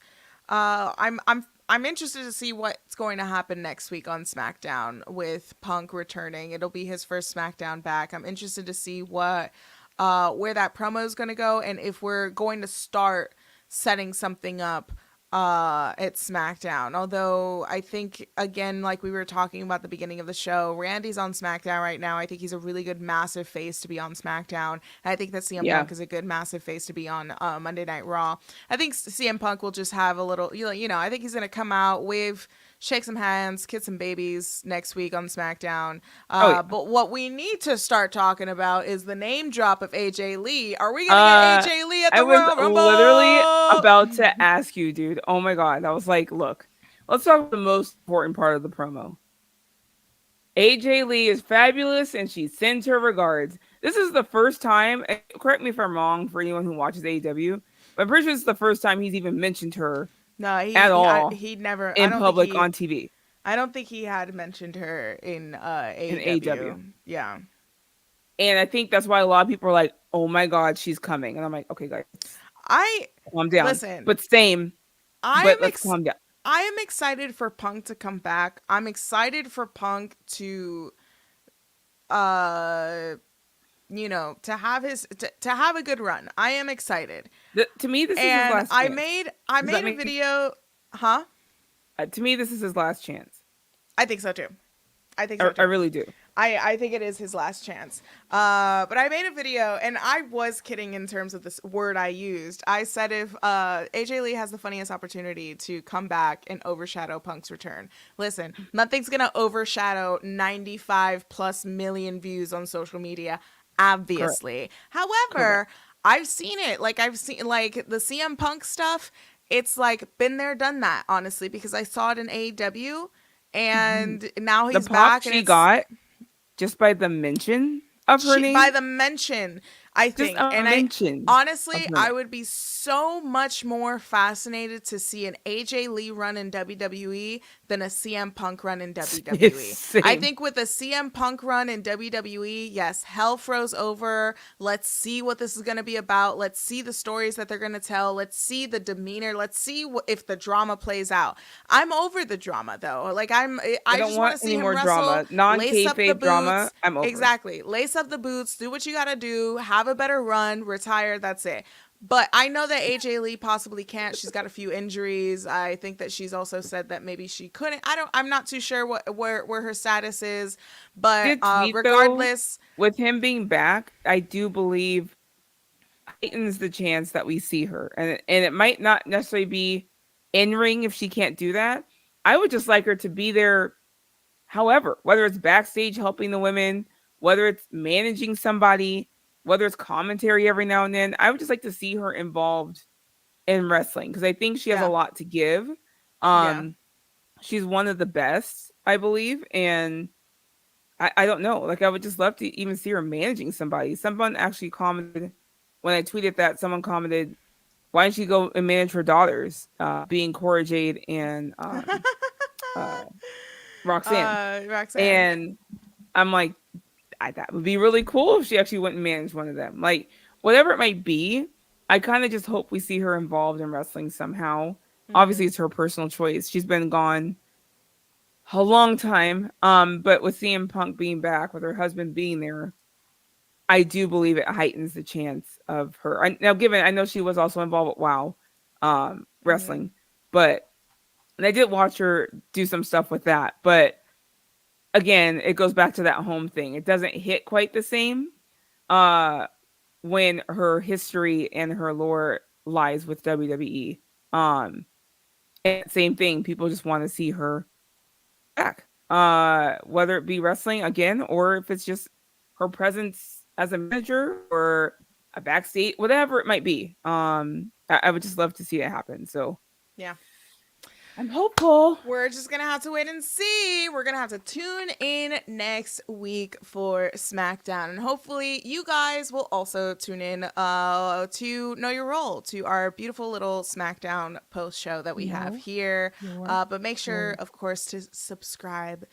I'm interested to see what's going to happen next week on SmackDown with Punk returning. It'll be his first SmackDown back. I'm interested to see where that promo is going to go, and if we're going to start setting something up at SmackDown. Although I think, again, like we were talking about at the beginning of the show, Randy's on SmackDown right now. I think he's a really good massive face to be on SmackDown. And I think that CM Yeah. Punk is a good massive face to be on Monday Night Raw. I think CM Punk will just have a little, I think he's going to come out, wave, shake some hands, kiss some babies next week on SmackDown. Oh yeah. But what we need to start talking about is the name drop of AJ Lee. Are we going to get Uh, AJ Lee at I the was Royal literally Rumble? about to ask you, dude. Oh my god. I was like, look, let's talk about the most important part of the promo. AJ Lee is fabulous and she sends her regards. This is the first time, and correct me if I'm wrong for anyone who watches AEW, but I'm pretty sure it's the first time he's even mentioned her No, at all he never. in public on TV I don't think he had mentioned her in in AEW. AEW. Yeah, And I think that's why a lot of people are like, oh my god, she's coming. And I'm like, okay, guys, I calm down. listen. But same, I but am let's calm down. I am excited for Punk to come back. I'm excited for Punk to uh to have a good run. I am excited. To me, this is his And last chance. I Does that made a make video, huh? to me, this is his last chance. I think so too. I think so I too. really do. I think it is his last chance. But I made a video, and I was kidding in terms of this word I used. I said if AJ Lee has the funniest opportunity to come back and overshadow Punk's return. Listen, nothing's gonna overshadow 95 plus million views on social media, Correct. obviously. Correct. However, I've seen it. Like I've seen like the CM Punk stuff. It's like been there, done that. Honestly, because I saw it in AEW, Mhm. and now The he's pop back, and she it's got just by the mention of her by name, the mention, I just think. a And I mention of honestly, her I name. would be so much more fascinated to see an AJ Lee run in WWE than a CM Punk run in It's WWE. I same. think with a CM Punk run in WWE, yes, hell froze over. Let's see what this is going to be about. Let's see the stories that they're going to tell. Let's see the demeanor. Let's see if the drama plays out. I'm over the drama though. I I don't just want want to see any him more wrestle, drama. Non lace up the kayfabe drama. boots. I'm over. Exactly. Lace up the boots, do what you got to do, have a better run, retire, that's it. But I know that AJ Lee possibly can't. She's got a few injuries. I think that she's also said that maybe she couldn't. I'm not too sure where her status is, but Did tweet though regardless, with him being back. I do believe heightens the chance that we see her. And it might not necessarily be in ring if she can't do that. I would just like her to be there, however, whether it's backstage helping the women, whether it's managing somebody, whether it's commentary every now and then. I would just like to see her involved in wrestling because I think she has a Yeah. lot to give. Yeah. She's one of the best, I believe, and I don't know. Like I would just love to even see her managing somebody. Someone actually commented when I tweeted that. Someone commented, "Why don't she go and manage her daughters, being Cora Jade and uh, Roxanne?" Roxanne. And I'm like, that would be really cool if she actually went and managed one of them. Like whatever it might be, I kind of just hope we see her involved in wrestling somehow. Obviously, Hmm. it's her personal choice. She's been gone a long time. But with CM Punk being back, with her husband being there, I do believe it heightens the chance of her. Now, given I know she was also involved with WoW, Hmm. wrestling, but and I did watch her do some stuff with that. But again, it goes back to that home thing. It doesn't hit quite the same uh, when her history and her lore lies with WWE. Um, and same thing. People just want to see her back, whether it be wrestling again or if it's just her presence as a manager or a backstage, whatever it might be. I would just love to see it happen. So Yeah. I'm hopeful. We're just gonna have to wait and see. We're gonna have to tune in next week for SmackDown, and hopefully you guys will also tune in to Know Your Role, to our beautiful little SmackDown post show that we have here. But make sure, of course, to subscribe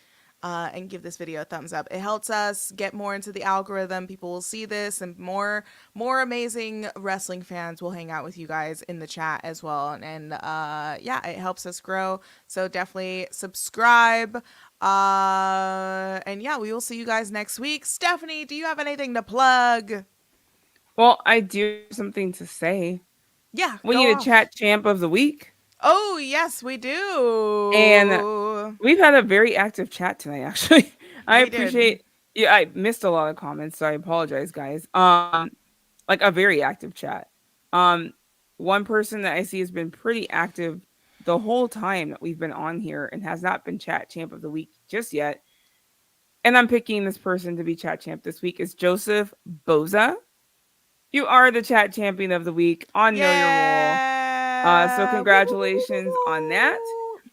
and give this video a thumbs up. It helps us get more into the algorithm. People will see this, and more amazing wrestling fans will hang out with you guys in the chat as well. And yeah, it helps us grow. So definitely subscribe. And yeah, we will see you guys next week. Stephanie, do you have anything to plug? Well, I do have something to say. Yeah, We go need a off. chat champ of the week. Oh yes, we And do. we've had a very active chat tonight, actually. I We did. appreciate yeah, I missed a lot of comments, so I apologize, guys. Like a very active chat. Um, one person that I see has been pretty active the whole time that we've been on here and has not been chat champ of the week just yet. And I'm picking this person to be chat champ this week is Joseph Boza. You are the chat champion of the week on Know Your Role. So Yeah. Woo, woo, woo, woo, woo, congratulations on that.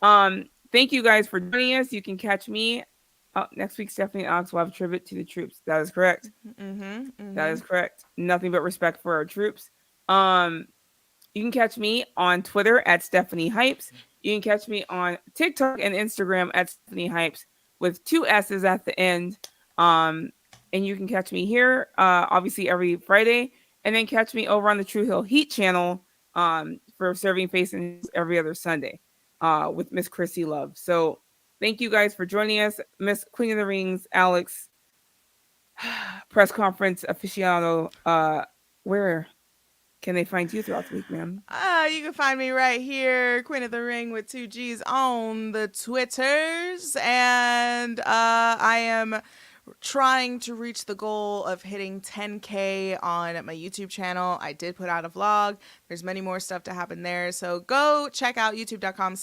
woo. Thank you guys for joining us. You can catch me next week. Stephanie and Alex will have a tribute to the troops. That is correct. Mhm. That Mhm. is correct. Nothing but respect for our troops. Um, you can catch me on Twitter at Stephanie Hypes. You can catch me on TikTok and Instagram at Stephanie Hypes with two S's at the end. Um, and you can catch me here, obviously every Friday, and then catch me over on the True Hill Heat channel for serving face and every other Sunday with Miss Chrissy Love. So thank you guys for joining us, Miss Queen of the Rings, Alex, press conference aficionado. Where can they find you throughout the week, ma'am? You can find me right here, Queen of the Ring with two G's on the Twitters, and I am trying to reach the goal of hitting 10K on my YouTube channel. I did put out a vlog. There's many more stuff to happen there, so go check out youtube.com/.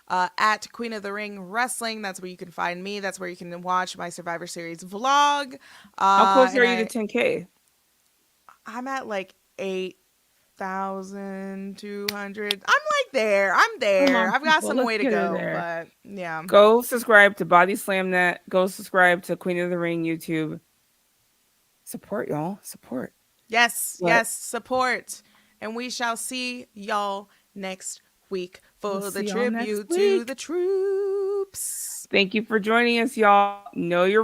At Queen of the Ring Wrestling. That's where you can find me. That's where you can watch my Survivor Series vlog. How close And are you to 10K? I'm at like 8,200. I'm like there. I'm Come there. on, I've got people, some let's way to get her go, there. but yeah. Go subscribe to BodySlamNet. Go subscribe to Queen of the Ring YouTube. Support, y'all. Support. Yes, But yes, support. And we shall see y'all next week we'll for the see y'all next tribute to week. the troops. Thank you for joining us, y'all. Know your